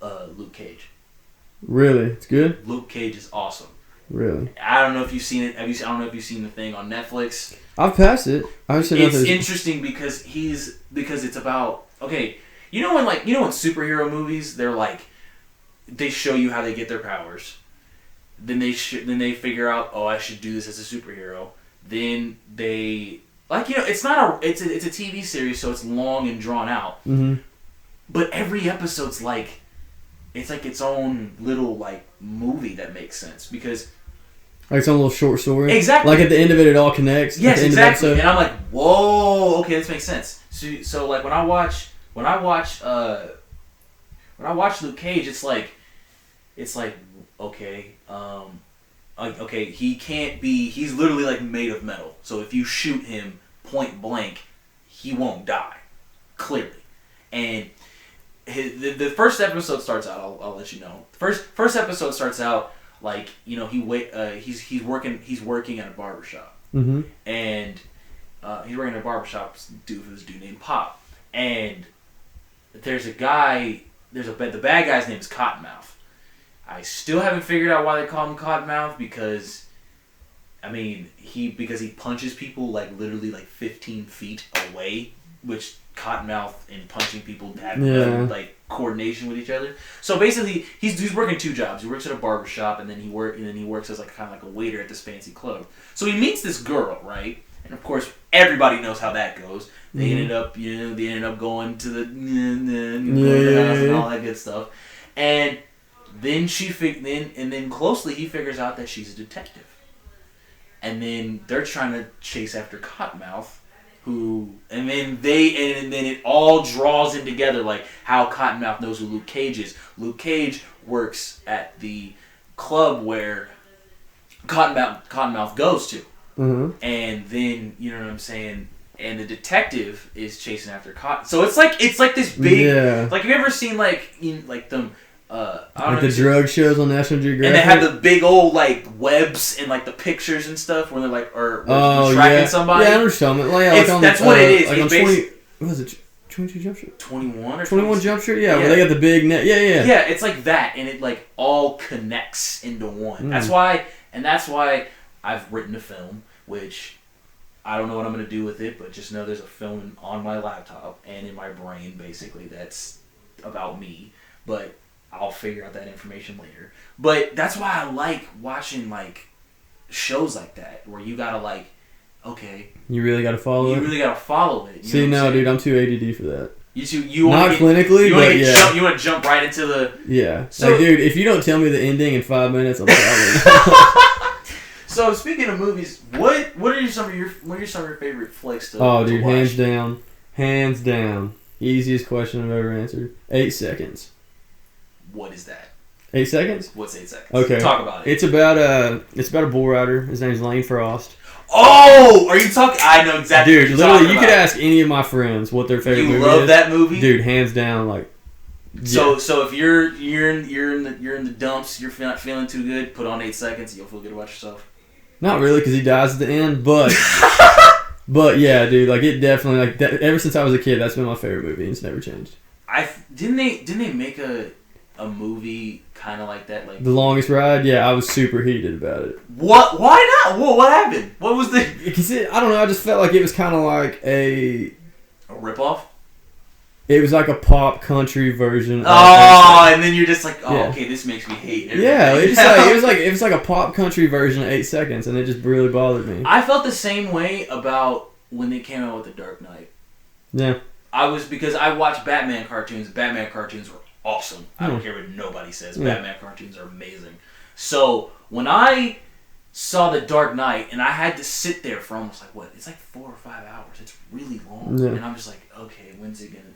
Luke Cage. Really, it's good. Luke Cage is awesome. Really, I don't know if you've seen it. I don't know if you've seen the thing on Netflix. I've passed it. It's interesting because it's about you know when superhero movies they show you how they get their powers, then they figure out I should do this as a superhero. Then they it's not it's a TV series, so it's long and drawn out. Mm-hmm. But every episode's it's its own little movie that makes sense because its own little short story. Exactly. Like at the end of it all connects. Yes, at the end exactly. Of the and I'm like, whoa, okay, this makes sense. So when I watch Luke Cage, it's like okay, he can't be. He's literally made of metal. So if you shoot him point blank, he won't die. Clearly, and the first episode starts out. I'll let you know. First episode starts out he's working at a barbershop. Mm-hmm. And he's working at a barbershop with this dude named Pop. And there's a guy. The bad guy's name is Cottonmouth. I still haven't figured out why they call him Cottonmouth because he punches people literally 15 feet away, which Cottonmouth and punching people have no coordination with each other. So basically, he's working 2 jobs. He works at a barbershop and then he works as kind of a waiter at this fancy club. So he meets this girl, right? And of course, everybody knows how that goes. They ended up going to the house and all that good stuff. And then closely he figures out that she's a detective. And then they're trying to chase after Cottonmouth. And then it all draws in together how Cottonmouth knows who Luke Cage is. Luke Cage works at the club where Cottonmouth goes to. Mm-hmm. And then, you know what I'm saying, and the detective is chasing after Cotton. So it's like this big have you ever seen them the drug shows on National Geographic, and they have the big old webs and the pictures and stuff where they're tracking somebody. Yeah, I understand. That's what it is. On 20, what is it? 22 Jump Street? 21 or 21 Jump Street? Yeah, where they got the big net. Yeah. Yeah, it's like that, and it all connects into one. Mm. That's why I've written a film, which I don't know what I'm going to do with it, but just know there's a film on my laptop and in my brain, basically, that's about me. But I'll figure out that information later. But that's why I like watching shows like that where you gotta okay. You really gotta follow it. You really gotta follow it. See, no, dude, I'm too ADD for that. You not clinically, but yeah. You want to jump right into the So, dude, if you don't tell me the ending in 5 minutes, I'm sorry. So speaking of movies, what are some of your favorite flicks to dude, watch? hands down, easiest question I've ever answered. 8 seconds. What is that? 8 seconds? What's 8 seconds? Okay. Talk about it. It's about a bull rider. His name's Lane Frost. Oh, are you talking? I know exactly. Dude, literally, you could ask any of my friends what their favorite movie is. You love that movie, dude. Hands down, So if you're in the dumps, you're not feeling too good, put on 8 seconds, you'll feel good about yourself. Not really, because he dies at the end, but but yeah, dude, it definitely that, ever since I was a kid, that's been my favorite movie, and it's never changed. Didn't they make a movie kind of like that, The Longest Ride? Yeah, I was super heated about it. What? Why not? What happened? What was the? Because I don't know. I just felt like it was kind of like a ripoff. It was like a pop country version. And then you're just okay, this makes me hate everything. Yeah, it was like a pop country version of 8 seconds, and it just really bothered me. I felt the same way about when they came out with The Dark Knight. Yeah. Because I watched Batman cartoons. Batman cartoons were awesome. I don't care what nobody says. Batman cartoons are amazing. So when I saw The Dark Knight, and I had to sit there for almost like, what? It's like 4 or 5 hours. It's really long. Yeah. And I'm just like, okay, when's it going to...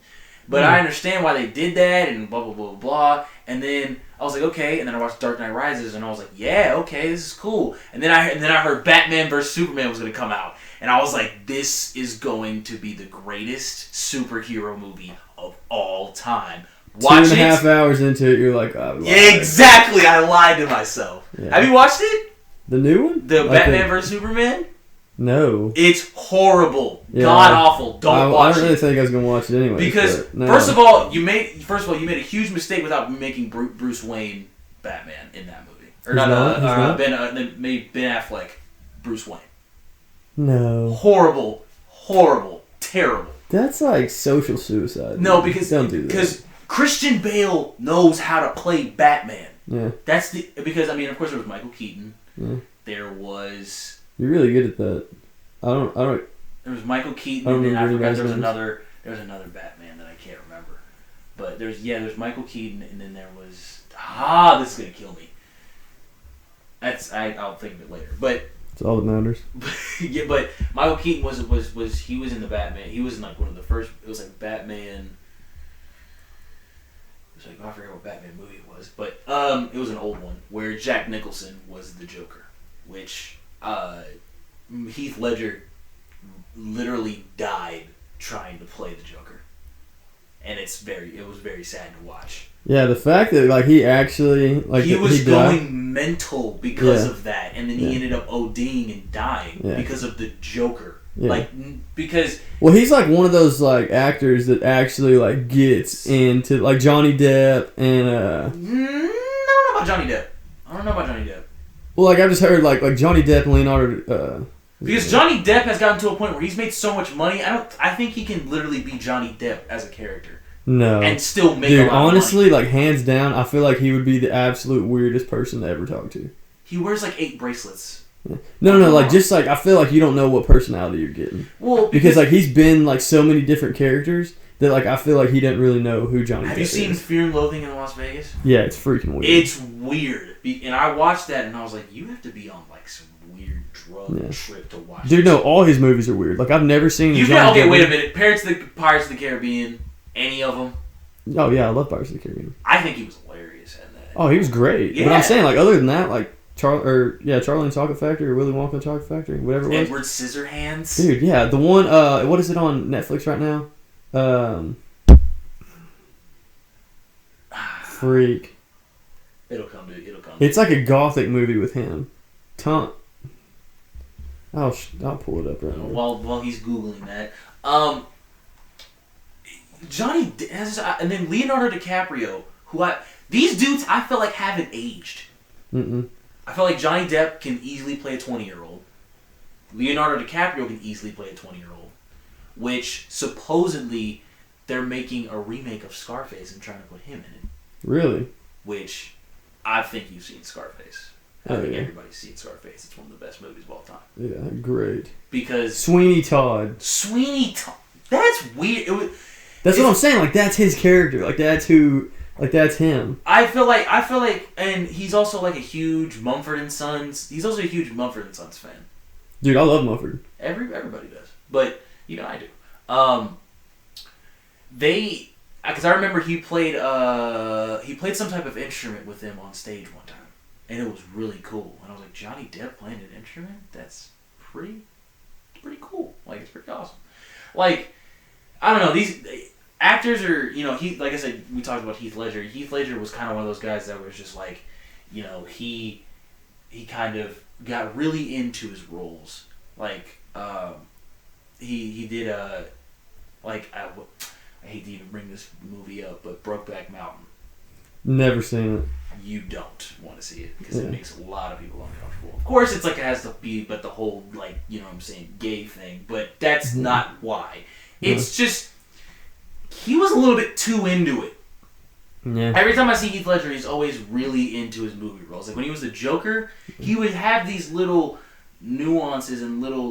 But I understand why they did that, and blah, blah, blah, blah. And then I was like, okay. And then I watched Dark Knight Rises, and I was like, yeah, okay, this is cool. And then I heard Batman vs. Superman was going to come out. And I was like, this is going to be the greatest superhero movie of all time. Watch 2.5 hours into it, you're like, oh, yeah, exactly. I lied to myself. Yeah. Have you watched it? The new one? The Batman vs. Superman? No. It's horrible. Yeah. God awful. Don't watch I don't really it. think I was gonna watch it anyway. Because no. first of all, you made a huge mistake without making Bruce Wayne Batman in that movie. Or they made Ben Affleck Bruce Wayne. No. Horrible, terrible. That's like social suicide. No, because don't do that. Because Christian Bale knows how to play Batman. Yeah. Because I mean, of course, there was Michael Keaton. Yeah. There was. You're really good at that. I don't. There was Michael Keaton, and then I forgot there was another Batman that I can't remember. But there's Michael Keaton, and then there was this is gonna kill me. I'll think of it later. But it's all that matters. Yeah, but Michael Keaton was in the Batman. He was in like one of the first. It was like Batman. It was like I forget what Batman movie it was, but it was an old one where Jack Nicholson was the Joker, which Heath Ledger literally died trying to play the Joker, and it was very sad to watch. Yeah, the fact that like he actually like he was going mental because of that, and then he ended up ODing and dying because of the Joker. Yeah. Because he's like one of those like actors that actually like gets into like Johnny Depp and I don't know about Johnny Depp. Well, like I've just heard like Johnny Depp and Leonardo. Because Johnny Depp has gotten to a point where he's made so much money. I think he can literally be Johnny Depp as a character. No. And still make a lot of money. Honestly, like hands down, I feel like he would be the absolute weirdest person to ever talk to. He wears like 8 bracelets. Yeah. No, like just like I feel like you don't know what personality you're getting. Well, because like he's been like so many different characters that like I feel like he doesn't really know who Johnny Depp is. Have you seen Fear and Loathing in Las Vegas? Yeah, it's freaking weird. It's weird. And I watched that and I was like, you have to be on like some weird drug trip to watch. Dude, no, all his movies are weird. Like I've never seen. Okay, wait a minute. Pirates of the Caribbean, any of them? Oh yeah, I love Pirates of the Caribbean. I think he was hilarious in that. Oh, he was great. Yeah. But I'm saying like other than that, like Charlie and the Chocolate Factory or Willy Wonka and the Chocolate Factory, whatever it was. Edward Scissorhands. Dude, yeah, the one. What is it on Netflix right now? Freak. It'll come. It's like a gothic movie with him. I'll pull it up right now. While he's googling that, Johnny and then Leonardo DiCaprio, these dudes I feel like haven't aged. Mm-mm. I feel like Johnny Depp can easily play a 20-year-old. Leonardo DiCaprio can easily play a 20-year-old, which supposedly they're making a remake of Scarface and trying to put him in it. Really? Which I think you've seen Scarface. I think everybody's seen Scarface. It's one of the best movies of all time. Yeah, great. Because Sweeney Todd. That's weird. That's what I'm saying. Like that's his character. Like that's who. Like that's him. I feel like, and he's also like a huge Mumford & Sons. He's also a huge Mumford & Sons fan. Dude, I love Mumford. Everybody does, but I do. Because I remember he played some type of instrument with them on stage one time, and it was really cool. And I was like, Johnny Depp playing an instrument? That's pretty cool. Like it's pretty awesome. Like I don't know these. Actors are, like I said, we talked about Heath Ledger. Heath Ledger was kind of one of those guys that was just like, he kind of got really into his roles. Like, he did I hate to even bring this movie up, but Brokeback Mountain. Never seen it. You don't want to see it because it makes a lot of people uncomfortable. Of course, it's like it has to be, but the whole gay thing. But that's not why. It's just. He was a little bit too into it. Yeah. Every time I see Heath Ledger, he's always really into his movie roles. Like when he was the Joker, he would have these little nuances and little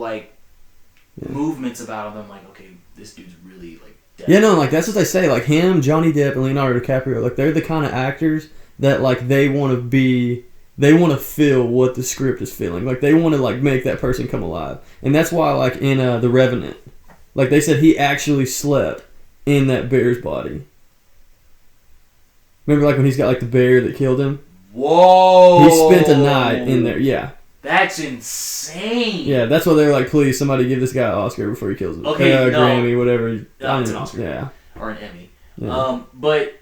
movements about him. I'm like, okay, this dude's really dead. Yeah, no, like that's what they say. Like him, Johnny Depp, and Leonardo DiCaprio, like they're the kind of actors that like they want to be they want to feel what the script is feeling. Like, they want to, like, make that person come alive. And that's why, like, in The Revenant, like, they said he actually slept in that bear's body. Remember, like, when he's got, like, the bear that killed him? Whoa! He spent a night in there, yeah. That's insane. Yeah, that's why they're like, please, somebody give this guy an Oscar before he kills him. Okay, no. Grammy, whatever. It's an Oscar. Yeah. Or an Emmy. Yeah. But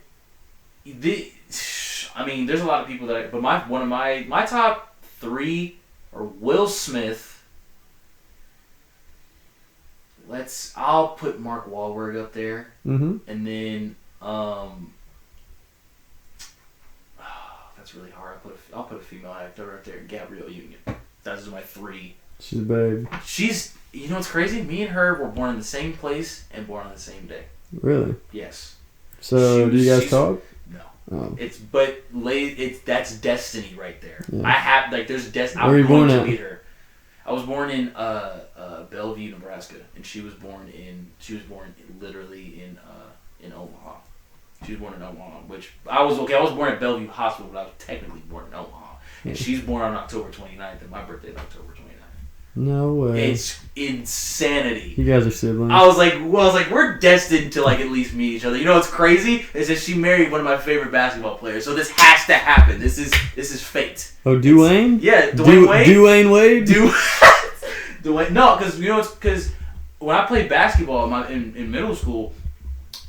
I mean, there's a lot of people that but one of my top 3 are Will Smith. I'll put Mark Wahlberg up there. Mm-hmm. And then that's really hard. I'll put a female actor right there, Gabrielle Union. Those are my 3. She's a babe. You know what's crazy? Me and her were born in the same place and born on the same day. Really? Yes. So, do you guys talk? No. Oh. That's destiny right there. Yeah. I have there's destiny. Where were you born at? Meet her. I was born in Bellevue, Nebraska, and she was born literally in Omaha. She was born in Omaha, which I was born at Bellevue Hospital, but I was technically born in Omaha. And she's born on October 29th, and my birthday is October 29th. No way. It's insanity. You guys are siblings. I was like, we're destined to like at least meet each other. You know what's crazy is that she married one of my favorite basketball players, so this has to happen. This is fate. Oh, Dwayne? Yeah, Dwayne Wade. Dwayne Wade. Dwayne. No, because when I played basketball in middle school,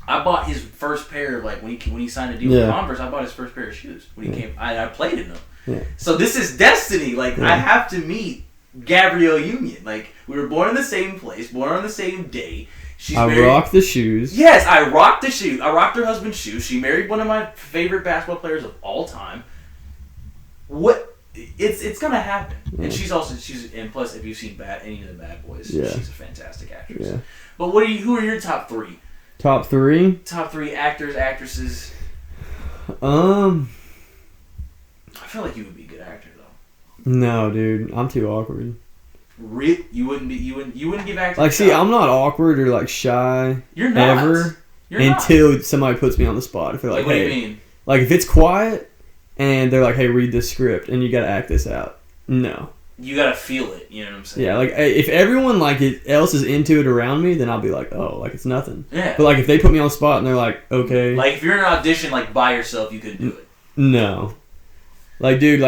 I bought his first pair of when he signed a deal with Converse. I bought his first pair of shoes when he came. I played in them. Yeah. So this is destiny. I have to meet Gabrielle Union. We were born in the same place, born on the same day. I rocked the shoes. Yes, I rocked the shoes. I rocked her husband's shoes. She married one of my favorite basketball players of all time. What? It's gonna happen. Yeah. And and plus, if you've seen any of the Bad Boys, she's a fantastic actress. Yeah. But who are your top 3? Top 3? Top 3 actors, actresses. I feel like you would be a good actor though. No, dude, I'm too awkward. You wouldn't give acting. See, I'm not awkward or shy. You're not. Ever. Until somebody puts me on the spot. If they're like, what hey, do you mean? If it's quiet and they're like, hey, read this script and you gotta act this out. No. You gotta feel it. You know what I'm saying? Yeah, if everyone else is into it around me, then I'll be like, oh, it's nothing. Yeah. But if they put me on the spot and they're like, okay. If you're in an audition by yourself, you couldn't do it. No. Dude,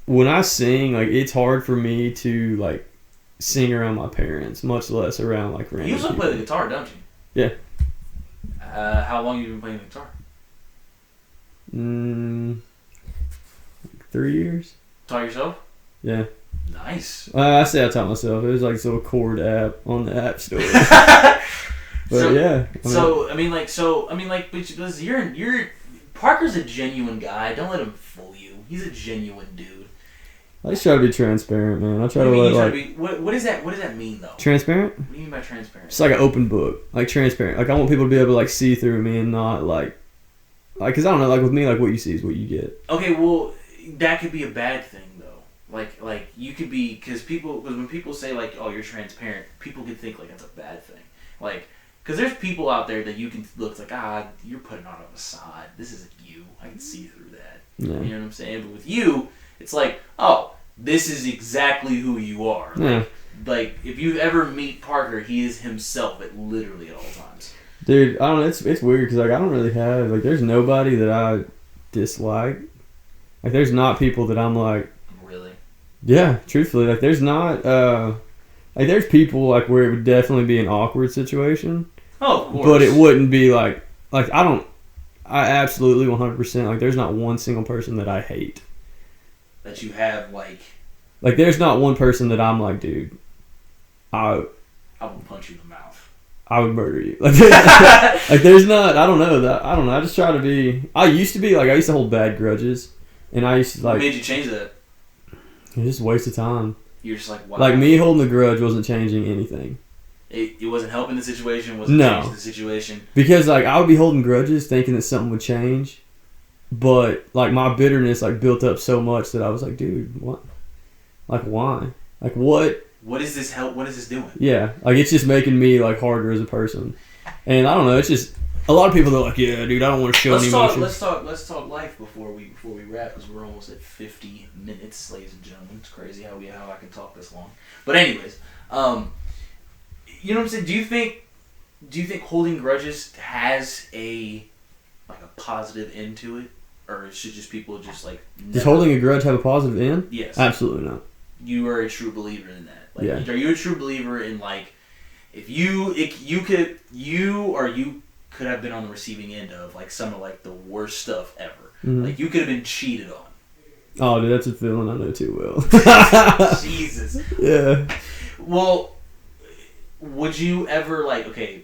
when I sing, it's hard for me to sing around my parents, much less around random You also people. play the guitar, don't you? Yeah. How long have you been playing the guitar? 3 years. Taught yourself? Yeah. Nice. I say I taught myself. It was this little chord app on the app store. But yeah. Because you're Parker's a genuine guy. Don't let him fool you. He's a genuine dude. I just try to be transparent, man. I try to what does that mean though? Transparent? What do you mean by transparent? It's like an open book, transparent. I want people to be able to see through me and not because I don't know, with me, what you see is what you get. Okay, well, that could be a bad thing though. You could be because when people say oh, you're transparent, people could think that's a bad thing. Because there's people out there that you can look you're putting on a facade. This isn't you. I can see through that. Yeah. You know what I'm saying? But with you, it's oh, this is exactly who you are. Yeah. If you ever meet Parker, he is himself literally at all times. Dude, I don't know. It's weird because I don't really have there's nobody that I dislike. There's not people that I'm Really? Yeah, truthfully, there's not there's people where it would definitely be an awkward situation. Oh, of course. But it wouldn't be I absolutely 100% there's not one single person that I hate. That you have there's not one person that I'm dude, I will punch you in the mouth. I would murder you. There's not. I don't know. I just try to be. I used to be I used to hold bad grudges, and I used to What made you change that? It's just a waste of time. You're just wow. Me holding a grudge wasn't changing anything. It wasn't helping the situation. Wasn't changing the situation. Because I would be holding grudges, thinking that something would change, but my bitterness built up so much that I was dude, what? Why? What? What is this help? What is this doing? Yeah, it's just making me harder as a person, and I don't know. It's just a lot of people are like, yeah, dude, I don't want to show any emotion. Let's talk life before we wrap, because we're almost at 50 minutes, ladies and gentlemen. It's crazy how I can talk this long. But anyways, you know what I'm saying? Do you think holding grudges has a positive end to it, or should just people just like Does holding a grudge have a positive end? Yes. Absolutely not. You are a true believer in that. Like, yeah. Are you a true believer in like if you could have been on the receiving end of like some of like the worst stuff ever. Mm-hmm. Like you could have been cheated on. Oh, dude, that's a feeling I know too well. Jesus. Yeah. Well, would you ever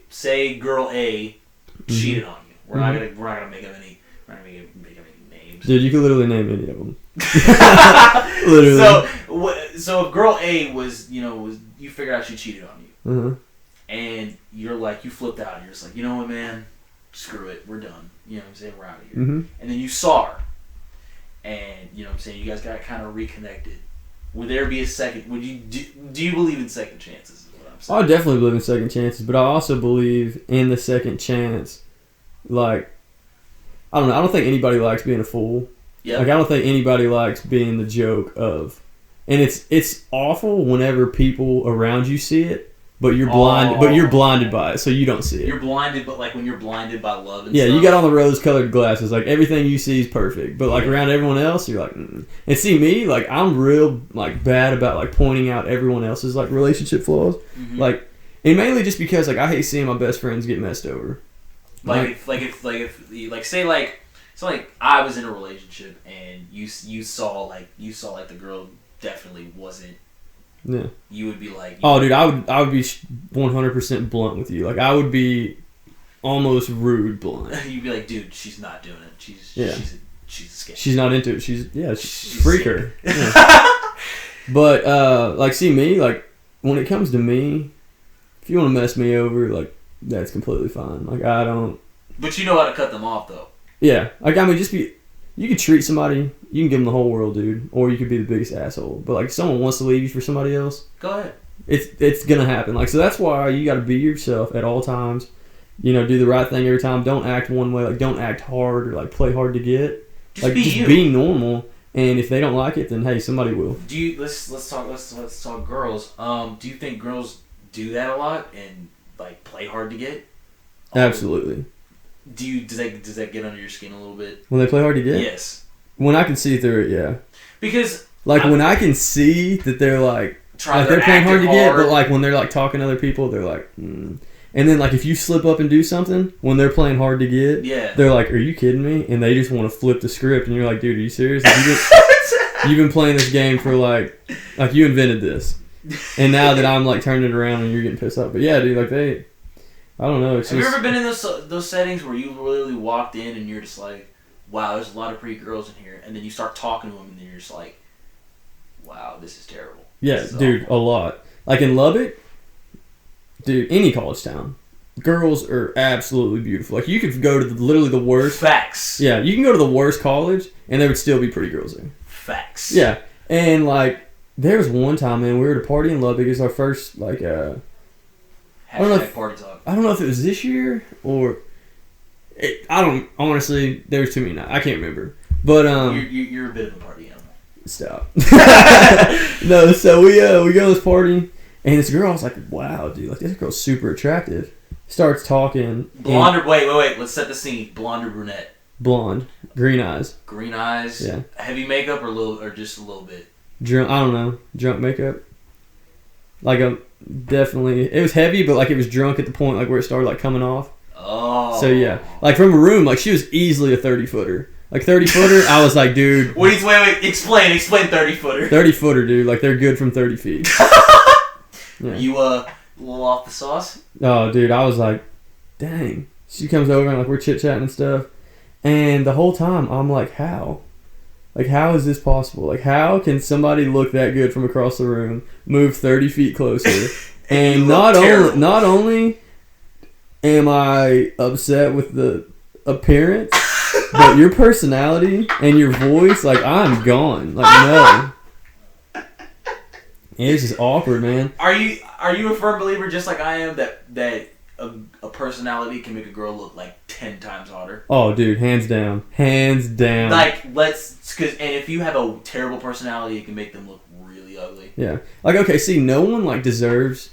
say girl A cheated on you? We're not gonna make up any names. Dude, you can literally name any of them. Literally. So if girl A was you figured out she cheated on you. Uh-huh. And you're like, you flipped out and you're just like, you know what, man? Screw it. We're done. You know what I'm saying? We're out of here. Mm-hmm. And then you saw her. And, you know what I'm saying? You guys got kind of reconnected. Would there be a second? Do you believe in second chances? Is what I'm saying. I definitely believe in second chances, but I also believe in the second chance. Like, I don't know. I don't think anybody likes being a fool. Yeah. Like, I don't think anybody likes being the joke of. And it's awful whenever people around you see it. But you're blind. But you're blinded by it, so you don't see it. You're blinded, but like when you're blinded by love and yeah, stuff. you got on the rose-colored glasses. Like everything you see is perfect, but like around everyone else, you're like. Mm. And see me, like I'm real like bad about like pointing out everyone else's like relationship flaws, like, and mainly just because like I hate seeing my best friends get messed over. If I was in a relationship and you saw the girl definitely wasn't. Yeah. You would be like... Oh, dude, I would be 100% blunt with you. Like, I would be almost rude blunt. You'd be like, dude, she's not doing it. She's a scam. She's not into it. She's freak her. Yeah. But, like, see me, like, when it comes to me, if you want to mess me over, like, that's completely fine. Like, I don't... But you know how to cut them off, though. Yeah. Like, I mean, just be... You could treat somebody, you can give them the whole world, dude, or you could be the biggest asshole. But like, if someone wants to leave you for somebody else, go ahead. It's gonna happen. Like, so that's why you got to be yourself at all times. You know, do the right thing every time. Don't act one way. Like, don't act hard or like play hard to get. Just be normal. And if they don't like it, then hey, somebody will. Do you let's talk girls. Do you think girls do that a lot and like play hard to get? Absolutely. Does that get under your skin a little bit? When they play hard to get? Yes. When I can see through it, yeah. Because when I can see that they're like they're playing hard to get, but like when they're like talking to other people, they're like, And then like if you slip up and do something when they're playing hard to get, they're like, "Are you kidding me?" And they just want to flip the script, and you're like, "Dude, are you serious? You've been playing this game for like you invented this, and now that I'm like turning it around and you're getting pissed off." But yeah, dude, like I don't know. Have you ever been in those settings where you literally walked in and you're just like, wow, there's a lot of pretty girls in here, and then you start talking to them and then you're just like, wow, this is terrible. Yeah, dude, awful. A lot. Like in Lubbock, dude, any college town, girls are absolutely beautiful. Like you could go to literally the worst. Facts. Yeah, you can go to the worst college and there would still be pretty girls there. Facts. Yeah, and like there was one time, man, we were at a party in Lubbock. It was our first like I don't know if, party talk. I don't know if it was this year or honestly, there was too many nights. I can't remember. But you're a bit of a party animal. Stop. No, so we go to this party and this girl, I was like, wow, dude, like this girl's super attractive. Starts talking. Blonde or wait, let's set the scene. Blonde or brunette? Blonde. Green eyes. Green eyes? Yeah. Heavy makeup or just a little bit? Drunk, I don't know. Drunk makeup. Like definitely, it was heavy, but like it was drunk at the point like where it started like coming off. Oh. So yeah, like from a room, like she was easily a 30-footer. Like 30-footer, I was like, dude. Wait, explain 30-footer. 30-footer, dude. Like they're good from 30 feet. Yeah. You a little off the sauce? Oh, dude, I was like, dang. She comes over and like we're chit chatting and stuff, and the whole time I'm like, how? Like, how is this possible? Like, how can somebody look that good from across the room, move 30 feet closer, and not only am I upset with the appearance, but your personality and your voice, like, I'm gone. Like, no. It's just awkward, man. Are you a firm believer, just like I am, that a personality can make a girl look like 10 times hotter. Oh, dude, hands down. Like, and if you have a terrible personality, it can make them look really ugly. Yeah. Like, okay, see, no one, like, deserves...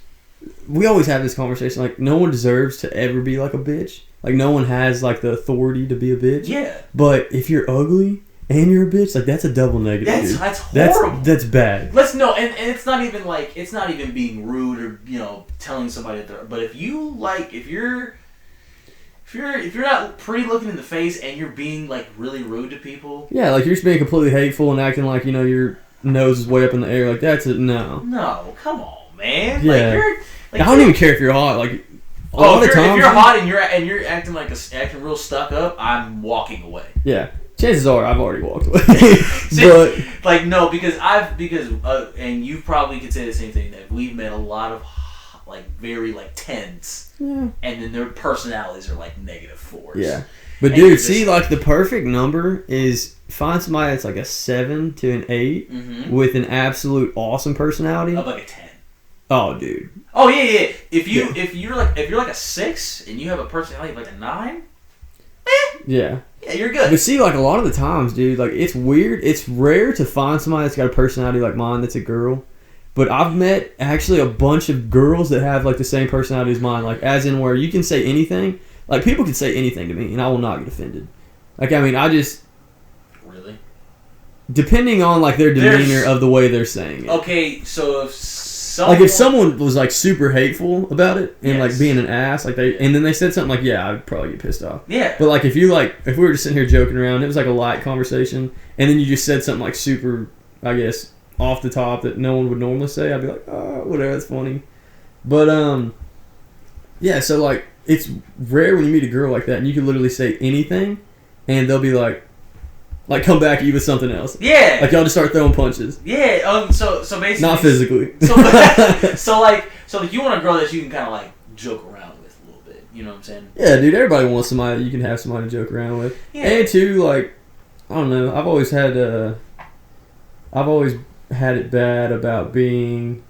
We always have this conversation, like, no one deserves to ever be, like, a bitch. Like, no one has, like, the authority to be a bitch. Yeah. But if you're ugly and you're a bitch, like, that's a double negative, dude. That's horrible. That's bad. And it's not even being rude or, you know, telling somebody that but if you're not pretty looking in the face and you're being, like, really rude to people. Yeah, like, you're just being completely hateful and acting like, you know, your nose is way up in the air. Like, that's it. No. No, come on, man. Yeah. I don't even care if you're hot. Like, if you're hot and you're acting real stuck up, I'm walking away. Yeah. Chances are I've already walked away. But like, no, because and you probably could say the same thing, that we've met a lot of like very like 10s. Yeah. And then their personalities are like -4s. Yeah. But dude, see, like, the perfect number is find somebody that's like a 7 to an 8 with an absolute awesome personality. Of like a 10. Oh, dude. Oh yeah. If you're like a 6 and you have a personality of like a 9, yeah, you're good. But see, like, a lot of the times, dude, like, it's weird. It's rare to find somebody that's got a personality like mine that's a girl. But I've met actually a bunch of girls that have like the same personality as mine. Like, as in where you can say anything. Like, people can say anything to me and I will not get offended. Like, I mean, I just... Really? Depending on, like, their demeanor of the way they're saying it. Okay, so if someone was, like, super hateful about it and, like, being an ass, like, and then they said something like, yeah, I'd probably get pissed off. Yeah. But, like, if we were just sitting here joking around, it was, like, a light conversation, and then you just said something, like, super, I guess, off the top that no one would normally say, I'd be like, oh, whatever, that's funny. But, yeah, so, like, it's rare when you meet a girl like that and you can literally say anything and they'll be like come back at you with something else. Yeah. Like, y'all just start throwing punches. Yeah. So basically. Not physically. So you want a girl that you can kind of like joke around with a little bit. You know what I'm saying? Yeah, dude. Everybody wants somebody that you can have somebody to joke around with. Yeah. And too, like, I don't know. I've always had it bad about being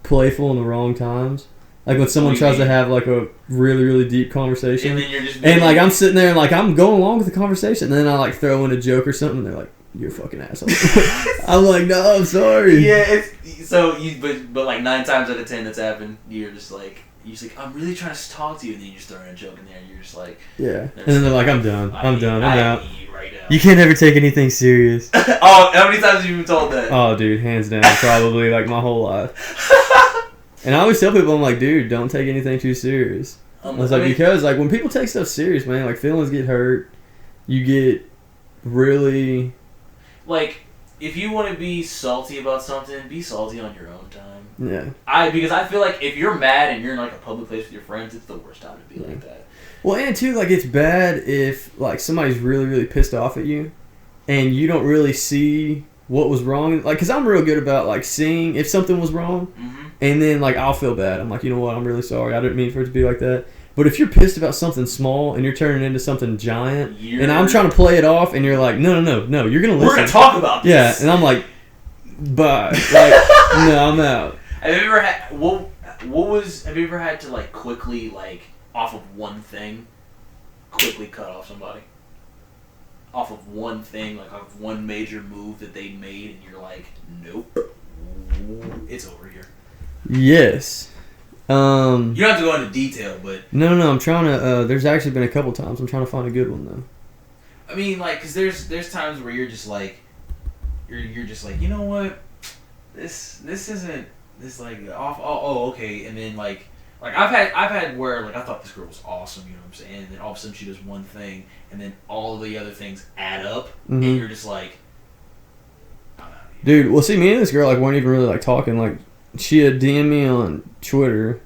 playful in the wrong times. Like, when someone tries to have, like, a really, really deep conversation. And then you're just... And, like, I'm sitting there and, like, I'm going along with the conversation. And then I, like, throw in a joke or something. And they're like, you're a fucking asshole. I'm like, no, I'm sorry. Yeah, but like, 9 times out of 10 that's happened, you're just like, I'm really trying to talk to you. And then you just throw in a joke in there and you're just like... Yeah. And then they're like, I'm done. I'm out. Right now. You can't ever take anything serious. Oh, how many times have you been told that? Oh, dude, hands down. Probably, like, my whole life. And I always tell people, I'm like, dude, don't take anything too serious. Because, like, when people take stuff serious, man, like, feelings get hurt. You get really... Like, if you want to be salty about something, be salty on your own time. Yeah. Because I feel like if you're mad and you're in, like, a public place with your friends, it's the worst time to be like that. Well, and, too, like, it's bad if, like, somebody's really, really pissed off at you and you don't really see what was wrong. Like, because I'm real good about, like, seeing if something was wrong. Mm-hmm. And then, like, I'll feel bad. I'm like, you know what? I'm really sorry. I didn't mean for it to be like that. But if you're pissed about something small and you're turning it into something giant, and I'm trying to play it off, and you're like, no, you're going to listen. We're going to talk about this. Yeah, and I'm like, bye. Like, no, I'm out. Have you ever had, have you ever had to, like, quickly, like, off of one thing, quickly cut off somebody? Off of one thing, like, off one major move that they made, and you're like, nope, it's over here. Yes. You don't have to go into detail, but... No, I'm trying to... there's actually been a couple times. I'm trying to find a good one, though. I mean, like, because there's times where you're just like... You're just like, you know what? This isn't... This, like, off... Oh, okay. And then, like... Like, I've had where, like, I thought this girl was awesome, you know what I'm saying? And then all of a sudden she does one thing, and then all of the other things add up, and you're just like... I'm out of here. Dude, well, see, me and this girl, like, weren't even really, like, talking, like... She had DM'd me on Twitter,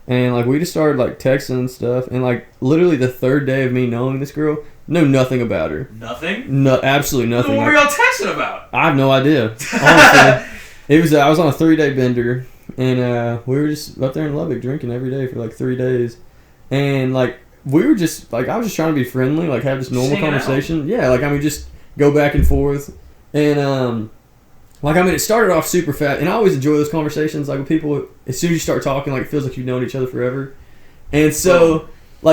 and, like, we just started, like, texting and stuff, and, like, literally the third day of me knowing this girl, know nothing about her. Nothing? No, absolutely nothing. What were y'all texting about? I have no idea. Honestly. I was on a 3-day bender, and we were just up there in Lubbock drinking every day for, like, 3 days, and, like, we were just, like, I was just trying to be friendly, like, have this normal conversation. Yeah, like, I mean, just go back and forth, and, like, I mean, it started off super fast, and I always enjoy those conversations, like, with people, as soon as you start talking, like, it feels like you've known each other forever, And so,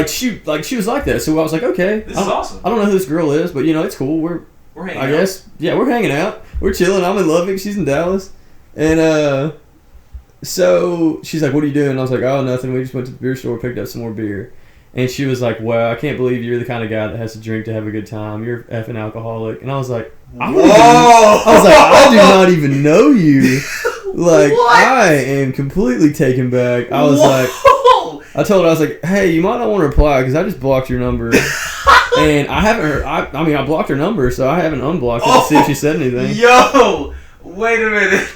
she was like that. So I was like, okay. This is awesome. I don't know who this girl is, but, it's cool. We're hanging out. I guess, yeah, we're hanging out. We're chilling. I'm in Lubbock. She's in Dallas. And, so she's like, what are you doing? And I was like, oh, nothing. We just went to the beer store, picked up some more beer. And she was like, wow, I can't believe you're the kind of guy that has to drink to have a good time. You're effing alcoholic. And I was like, I do not even know you. Like, what? I am completely taken back. I was like, I told her, I was like, hey, you might not want to reply because I just blocked your number. And I haven't heard, I blocked her number, so I haven't unblocked it to see if she said anything. Yo, wait a minute.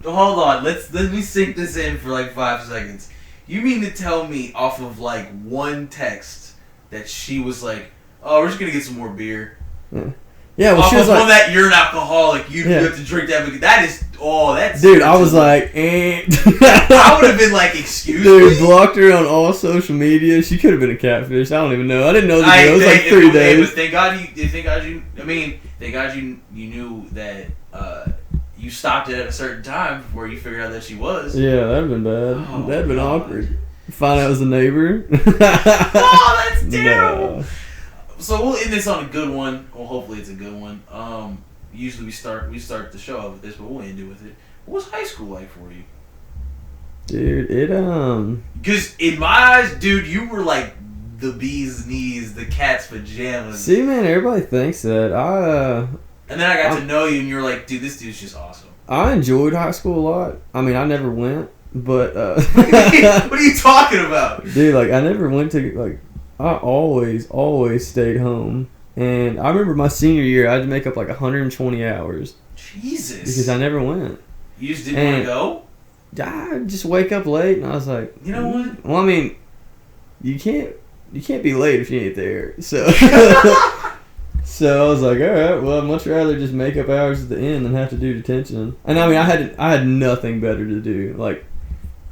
Hold on. Let me sink this in for like 5 seconds. You mean to tell me off of like one text that she was like, oh, we're just going to get some more beer? Yeah, well, off she was of like, that you're an alcoholic. You have to drink that. That is, that's... Dude, I was like, eh. I would have been like, excuse me? Dude, blocked her on all social media. She could have been a catfish. I don't even know. I didn't know the deal. It was like 3 days. Thank God you knew that you stopped it at a certain time before you figured out that she was. Yeah, that'd have been bad. Oh, that'd have been awkward. Find out it was a neighbor. Oh, that's terrible. No. So we'll end this on a good one. Well, hopefully it's a good one. Usually we start the show off with this, but we'll end it with it. What was high school like for you? Dude, Because in my eyes, dude, you were like the bee's knees, the cat's pajamas. See, man, everybody thinks that. And then I got to know you, and you were like, dude, this dude's just awesome. I enjoyed high school a lot. I mean, I never went, but... What are you talking about? Dude, like, I never went to, like... I always stayed home. And I remember my senior year, I had to make up like 120 hours. Jesus. Because I never went. You just didn't want to go? I just wake up late, and I was like... You know what? Well, I mean, you can't be late if you ain't there. So... So I was like, all right, well, I'd much rather just make up hours at the end than have to do detention. And I mean, I had nothing better to do. Like,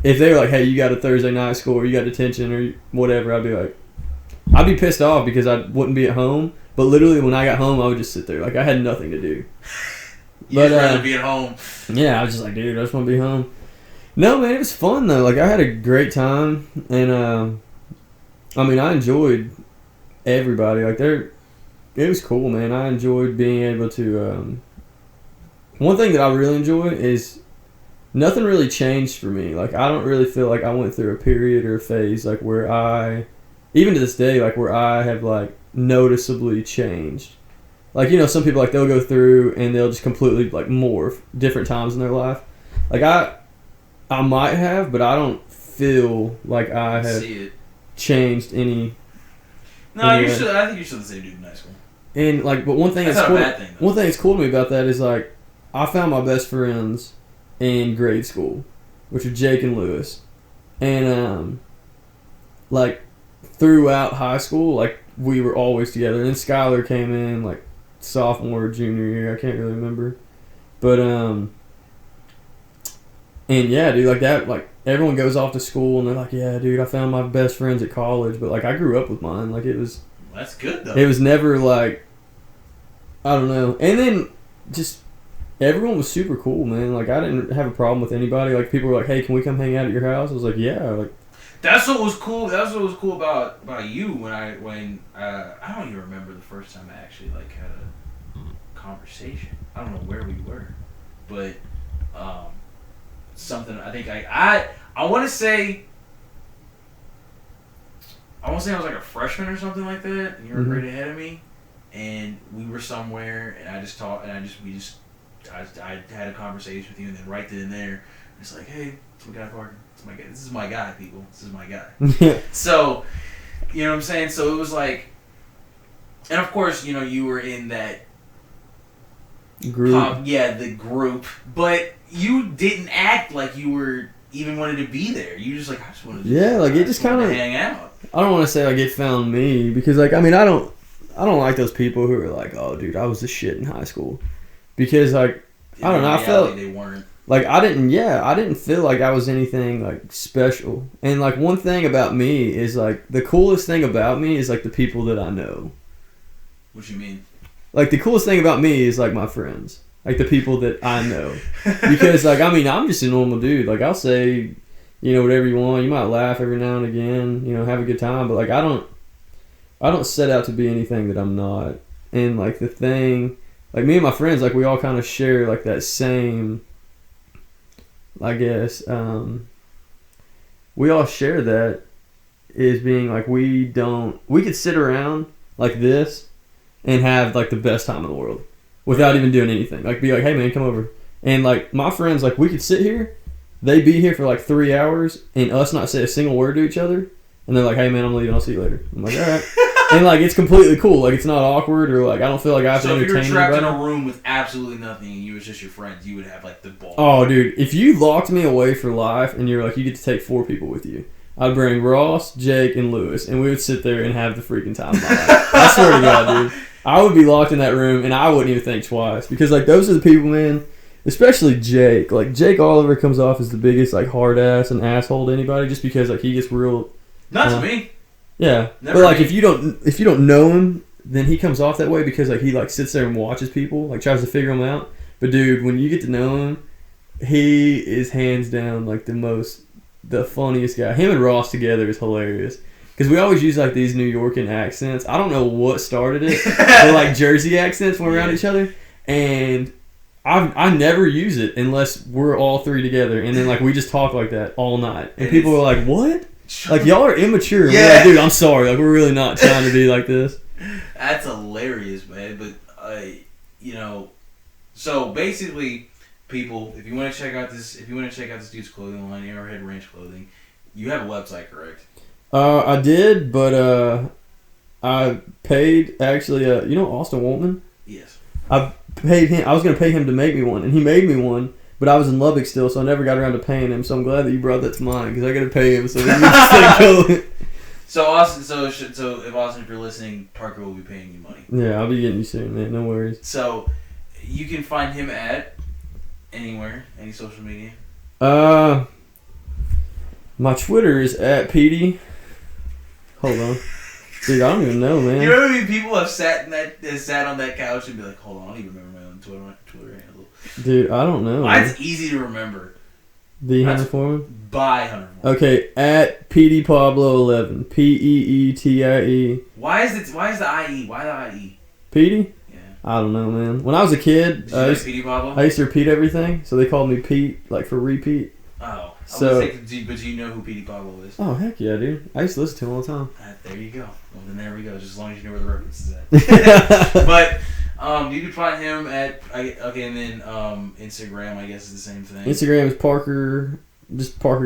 if they were like, hey, you got a Thursday night school or you got detention or whatever, I'd be pissed off because I wouldn't be at home. But literally, when I got home, I would just sit there. Like, I had nothing to do. You'd rather be at home. Yeah, I was just like, dude, I just want to be home. No, man, it was fun, though. Like, I had a great time. And, I mean, I enjoyed everybody. Like, it was cool, man. I enjoyed being able to... one thing that I really enjoy is nothing really changed for me. Like, I don't really feel like I went through a period or a phase, like, where I... Even to this day, like, where I have, like, noticeably changed. Like, some people, like, they'll go through and they'll just completely, like, morph different times in their life. Like, I might have, but I don't feel like I have changed any... No, I think you're still the same dude in high school. And like, but one thing that's cool. One thing that's cool to me about that is like, I found my best friends in grade school, which are Jake and Lewis, and like throughout high school, like we were always together. And then Skylar came in like sophomore or junior year, I can't really remember, but and yeah, dude, like that, like everyone goes off to school and they're like, yeah, dude, I found my best friends at college, but like I grew up with mine, like it was. That's good though. It was never like, I don't know. And then just everyone was super cool, man. Like I didn't have a problem with anybody. Like people were like, "Hey, can we come hang out at your house?" I was like, "Yeah." Like that's what was cool. That's what was cool about you when I don't even remember the first time I actually like had a conversation. I don't know where we were, but something. I think I want to say. I want to say I was like a freshman or something like that, and you were a grade ahead of me, and we were somewhere, and I just talked, and I had a conversation with you, and then right then and there, it's like, hey, it's my guy Parker, it's my guy, this is my guy, people, this is my guy. So, you know what I'm saying? So it was like, and of course, you were in that group, the group, but you didn't act like you were even wanted to be there. You just like, I just wanted to like it just kind of hang out. I don't want to say like it found me because like I mean I don't like those people who are like, oh dude, I was the shit in high school, because like I don't know, I felt they weren't. Like I didn't feel like I was anything like special. And like one thing about me is like the coolest thing about me is like the people that I know. What you mean? Like the coolest thing about me is like my friends. Like the people that I know. Because like I mean I'm just a normal dude. Like I'll say, whatever you want. You might laugh every now and again, have a good time. But like I don't set out to be anything that I'm not. And like the thing, like me and my friends, like we all kind of share like that same, I guess, we all share that is being like we could sit around like this and have like the best time in the world without even doing anything. Like be like, hey man, come over. And like my friends, like we could sit here, they be here for like 3 hours and us not say a single word to each other. And they're like, hey man, I'm leaving, I'll see you later. I'm like, all right. And like it's completely cool. Like it's not awkward or like I don't feel like I have to entertain anybody. So if you were trapped in a room with absolutely nothing and you was just your friends, you would have like the ball. Oh dude, if you locked me away for life and you're like you get to take 4 people with you, I'd bring Ross, Jake, and Lewis, and we would sit there and have the freaking time of my life. I swear to God, dude. I would be locked in that room and I wouldn't even think twice because like those are the people, man. Especially Jake. Like Jake Oliver comes off as the biggest like hard ass and asshole to anybody just because like he gets real. Not to me. Yeah, Never but like me. if you don't know him, then he comes off that way because like he like sits there and watches people, like tries to figure them out. But dude, when you get to know him, he is hands down like the funniest guy. Him and Ross together is hilarious because we always use like these New Yorkan accents. I don't know what started it, but like Jersey accents when we're around each other, and I never use it unless we're all 3 together, and then like we just talk like that all night, and people are like, "What?" Like y'all are immature. And we're like, dude, I'm sorry. Like we're really not trying to be like this. That's hilarious, man. But so basically, people, if you want to check out this dude's clothing line, Arrowhead Ranch Clothing, you have a website, correct? I did, but I paid actually. Austin Waltman. Yes. I paid him. I was gonna pay him to make me one, and he made me one. But I was in Lubbock still, so I never got around to paying him. So I'm glad that you brought that to mind because I got to pay him. So we can just go. So Austin, so if Austin, if you're listening, Parker will be paying you money. Yeah, I'll be getting you soon, man. No worries. So you can find him at anywhere, any social media. My Twitter is at Petey. Hold on, dude. I don't even know, man. You know how many people have sat on that couch and be like, hold on, I don't even remember my own Twitter handle. Dude, I don't know. Mine's easy to remember. The Hunter Foreman? By Hunter Foreman. Okay, at Petey Pablo 11. PEETIE. Why is the IE? Why the IE? Petey? Yeah. I don't know, man. When I was a kid, Did you like Petey Pablo? I used to repeat everything, so they called me Pete, like for repeat. Oh. So, but do you know who Petey Pablo is? Oh, heck yeah, dude. I used to listen to him all the time. There you go. Well, then there we go. Just as long as you know where the reference is at. But you can find him at and then Instagram. I guess is the same thing. Instagram is Parker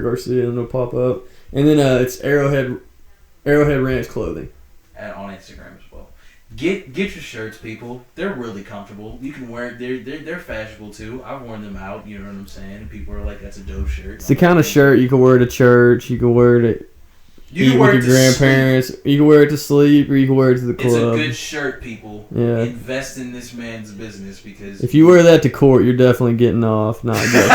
Garcia, and it'll pop up. And then it's Arrowhead Ranch Clothing. On Instagram as well. Get your shirts, people. They're really comfortable. You can wear they're fashionable too. I've worn them out. You know what I'm saying? And people are like, "That's a dope shirt." It's the kind of shirt you can wear to church. You can wear it. You can wear it with your grandparents. Sleep. You can wear it to sleep, or you can wear it to the club. It's a good shirt, people. Yeah. Invest in this man's business because if you wear that to court, you're definitely getting off, not guilty.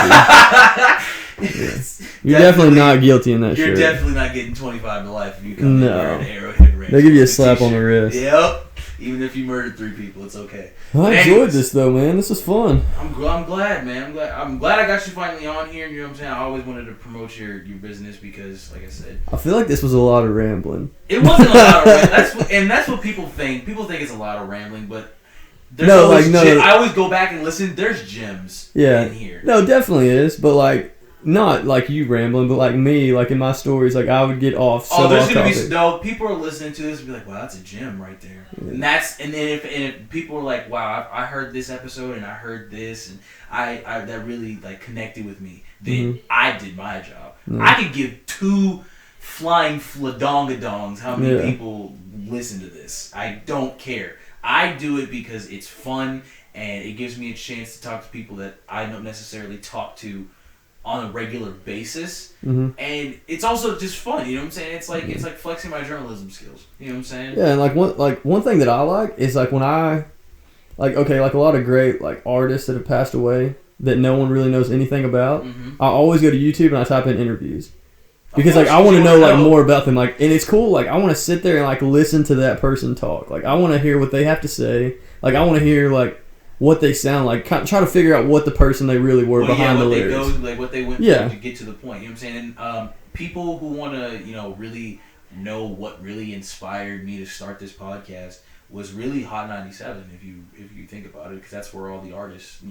You're definitely not guilty in that shirt. You're definitely not getting 25 to life if you come in wearing Arrowhead Ranch. They give you a slap on the wrist. Yep. Even if you murdered 3 people, it's okay. I enjoyed this though, man. This was fun. I'm glad, man. I'm glad I got you finally on here. You know what I'm saying? I always wanted to promote your business because, like I said, I feel like this was a lot of rambling. It wasn't a lot of rambling. That's what people think. People think it's a lot of rambling, but I always go back and listen. There's gems in here. No, definitely is, but like. Not like you rambling, but like me, like in my stories, like I would get off. There's gonna be people are listening to this and be like, "Wow, that's a gem right there." Yeah. And then if people are like, "Wow, I heard this episode and I heard this and I that really like connected with me," then I did my job. I could give 2 flying fladongadongs how many people listen to this. I don't care. I do it because it's fun and it gives me a chance to talk to people that I don't necessarily talk to on a regular basis, and it's also just fun. You know what I'm saying? It's like flexing my journalism skills. You know what I'm saying? Yeah, and one thing that I like is like when I like a lot of great like artists that have passed away that no one really knows anything about. I always go to YouTube and I type in interviews because like I want to know like more about them. Like, and it's cool. Like I want to sit there and like listen to that person talk. Like I want to hear what they have to say. Like I want to hear like what they sound like. Try to figure out what the person they really were behind the lyrics. What they went through to get to the point. You know what I'm saying? And people who want to, really know what really inspired me to start this podcast was really Hot 97. If you think about it, because that's where all the artists,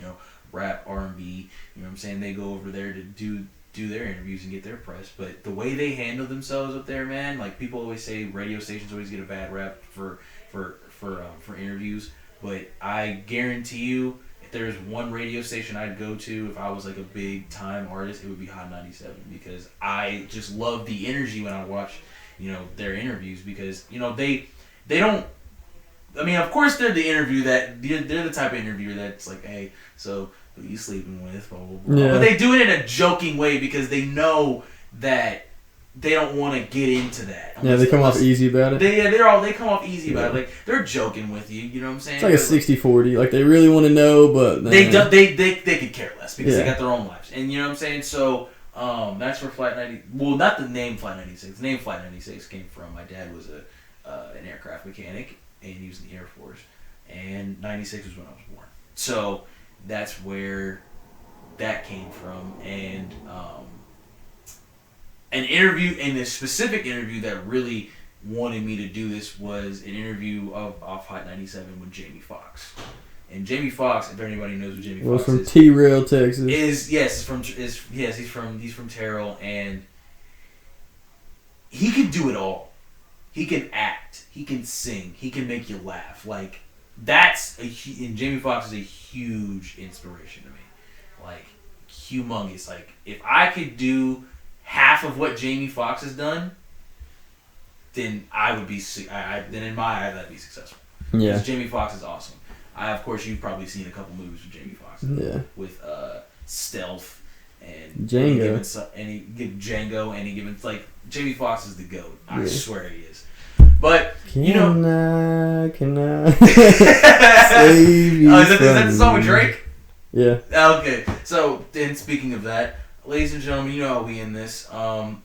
rap, R&B, you know what I'm saying, they go over there to do their interviews and get their press. But the way they handle themselves up there, man, like people always say radio stations always get a bad rap for interviews, but I guarantee you, if there's one radio station I'd go to if I was like a big time artist, it would be Hot 97, because I just love the energy when I watch their interviews, because they don't. I mean, of course, they're the interview that they're the type of interviewer that's like, hey, so who you sleeping with, blah blah blah. Yeah. But they do it in a joking way because they know that they don't want to get into that. Yeah, they come off easy about it. They come off easy about it. Like they're joking with you. You know what I'm saying? It's like a 60-40. Like they really want to know, but they could care less because they got their own lives. And you know what I'm saying? So that's where Flight 90. Well, not the name Flight 96. The name Flight 96 came from my dad was an aircraft mechanic, and he was in the Air Force. And 96 was when I was born. So that's where that came from. And an interview, and a specific interview that really wanted me to do this was an interview off Hot 97 with Jamie Foxx. And Jamie Foxx, if anybody knows who Jamie Foxx from T-Rail, Texas. He's from Terrell, and he can do it all. He can act, he can sing, he can make you laugh. Like and Jamie Foxx is a huge inspiration to me. Like humongous. Like if I could do half of what Jamie Foxx has done, then I would be. Then in my eyes, I'd be successful. Yeah. Because Jamie Foxx is awesome. Of course, you've probably seen a couple movies with Jamie Foxx. Yeah. With Stealth and Django. Django, and he given like Jamie Foxx is the GOAT. I swear he is. But can I save you is that the song with Drake? Yeah. Okay. So then, speaking of that, ladies and gentlemen, you know how we end this. Of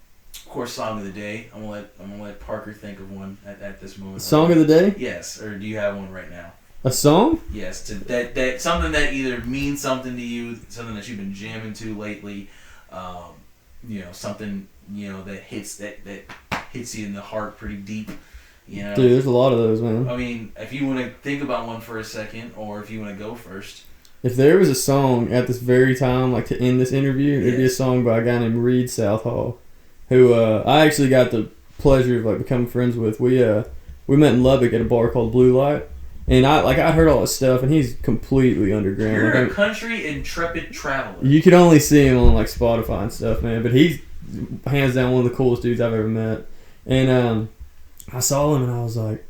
course, song of the day. I'm gonna let Parker think of one at this moment. Song of the day? Yes. Or do you have one right now? A song? Yes. That something that either means something to you, something that you've been jamming to lately. Something that hits you in the heart pretty deep. Dude, there's a lot of those, man. I mean, if you want to think about one for a second, or if you want to go first. If there was a song at this very time, like to end this interview, it'd be a song by a guy named Reed Southall, who I actually got the pleasure of like becoming friends with. We met in Lubbock at a bar called Blue Light, and I heard all his stuff, and he's completely underground. You're a country intrepid traveler. You could only see him on like Spotify and stuff, man. But he's hands down one of the coolest dudes I've ever met. And I saw him and I was like,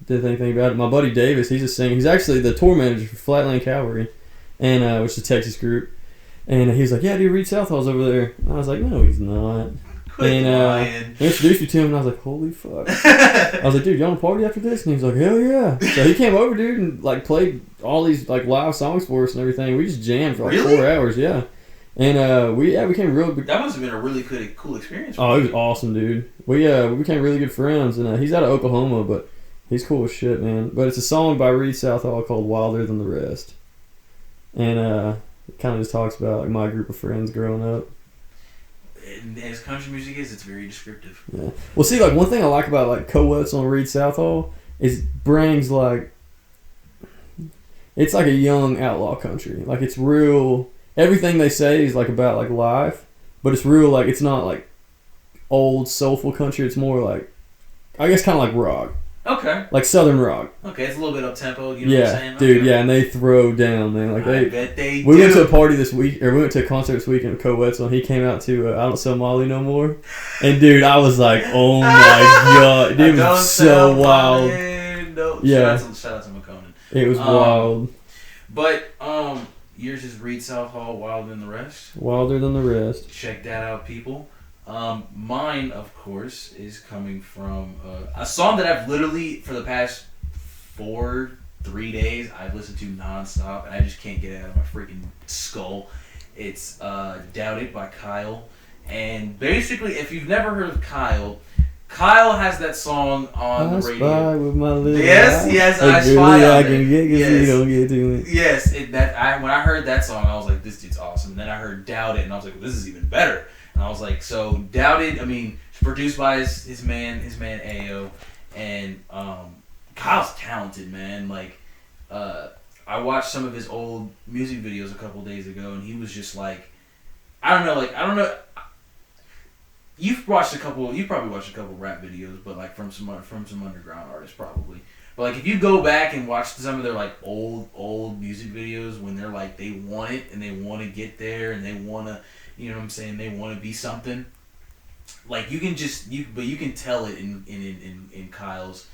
didn't think anything about it. My buddy Davis, he's a singer. He's actually the tour manager for Flatland Cavalry, and which is a Texas group. And he was like, yeah, dude, Reed Southall's over there. And I was like, no, he's not. He introduced me to him, and I was like, holy fuck. I was like, dude, you want to party after this? And he was like, hell yeah. So he came over, dude, and like played all these like live songs for us and everything. We just jammed for like 4 hours, yeah. And we became real good. That must have been a really cool experience. Oh, it was awesome, dude. We became really good friends, and he's out of Oklahoma, but he's cool as shit, man. But it's a song by Reed Southall called "Wilder Than the Rest," and it kind of just talks about like my group of friends growing up. And as country music is, it's very descriptive. Yeah. Well, see, like one thing I like about like co-eds on Reed Southall is it brings like it's like a young outlaw country. Like it's real. Everything they say is like about like life, but it's real. Like it's not like old soulful country. It's more like I guess kind of like rock. Okay. Like southern rock. Okay, it's a little bit up tempo. You know what I'm saying? Dude. Okay. Yeah, and they throw down, man. Like I bet they We do. went to a party this week, or we went to a concert this weekend with Co-Wetzel, and he came out to I Don't Sell Molly No More, and dude, I was like, oh my god, it was so wild. No. Yeah. Shout out to McConan. It was wild. But yours is Reed Southall, Wilder Than the Rest. Wilder Than the Rest. Check that out, people. Mine, of course, is coming from a song that I've literally, for the past 3 days, I've listened to nonstop, and I just can't get it out of my freaking skull. It's Doubt It by Kyle. And basically, if you've never heard of Kyle, Kyle has that song on the radio. Spy with my little Yes, eye. yes, A I girly spy on I it. can get 'cause Yes. you don't get to it. Yes, when I heard that song, I was like, this dude's awesome. And then I heard Doubt It, and I was like, well, this is even better. And I was like, so Doubt It, I mean, it's produced by his man Ayo, and Kyle's talented, man. Like, I watched some of his old music videos a couple days ago, and he was just like, I don't know. You've probably watched a couple rap videos, but like from some underground artists probably. But like if you go back and watch some of their like old music videos when they're like they want it and they want to get there and they want to, you know what I'm saying, they want to be something. Like you can tell it in Kyle's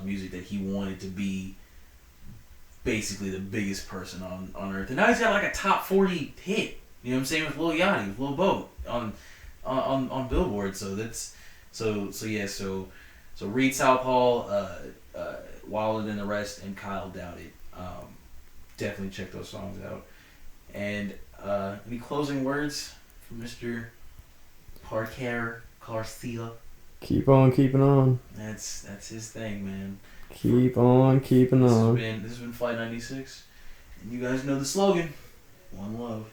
music that he wanted to be basically the biggest person on earth, and now he's got like a top 40 hit. You know what I'm saying, with Lil Yachty, with Lil Boat on Billboard. So that's so Reed Southpaw, Wilder Than the Rest, and Kyle Doubt It. Definitely check those songs out. And any closing words from Mr. Garcia? Keep on keeping on. That's his thing, man. Keep on keeping on. This has been Flight 96, and you guys know the slogan: One Love.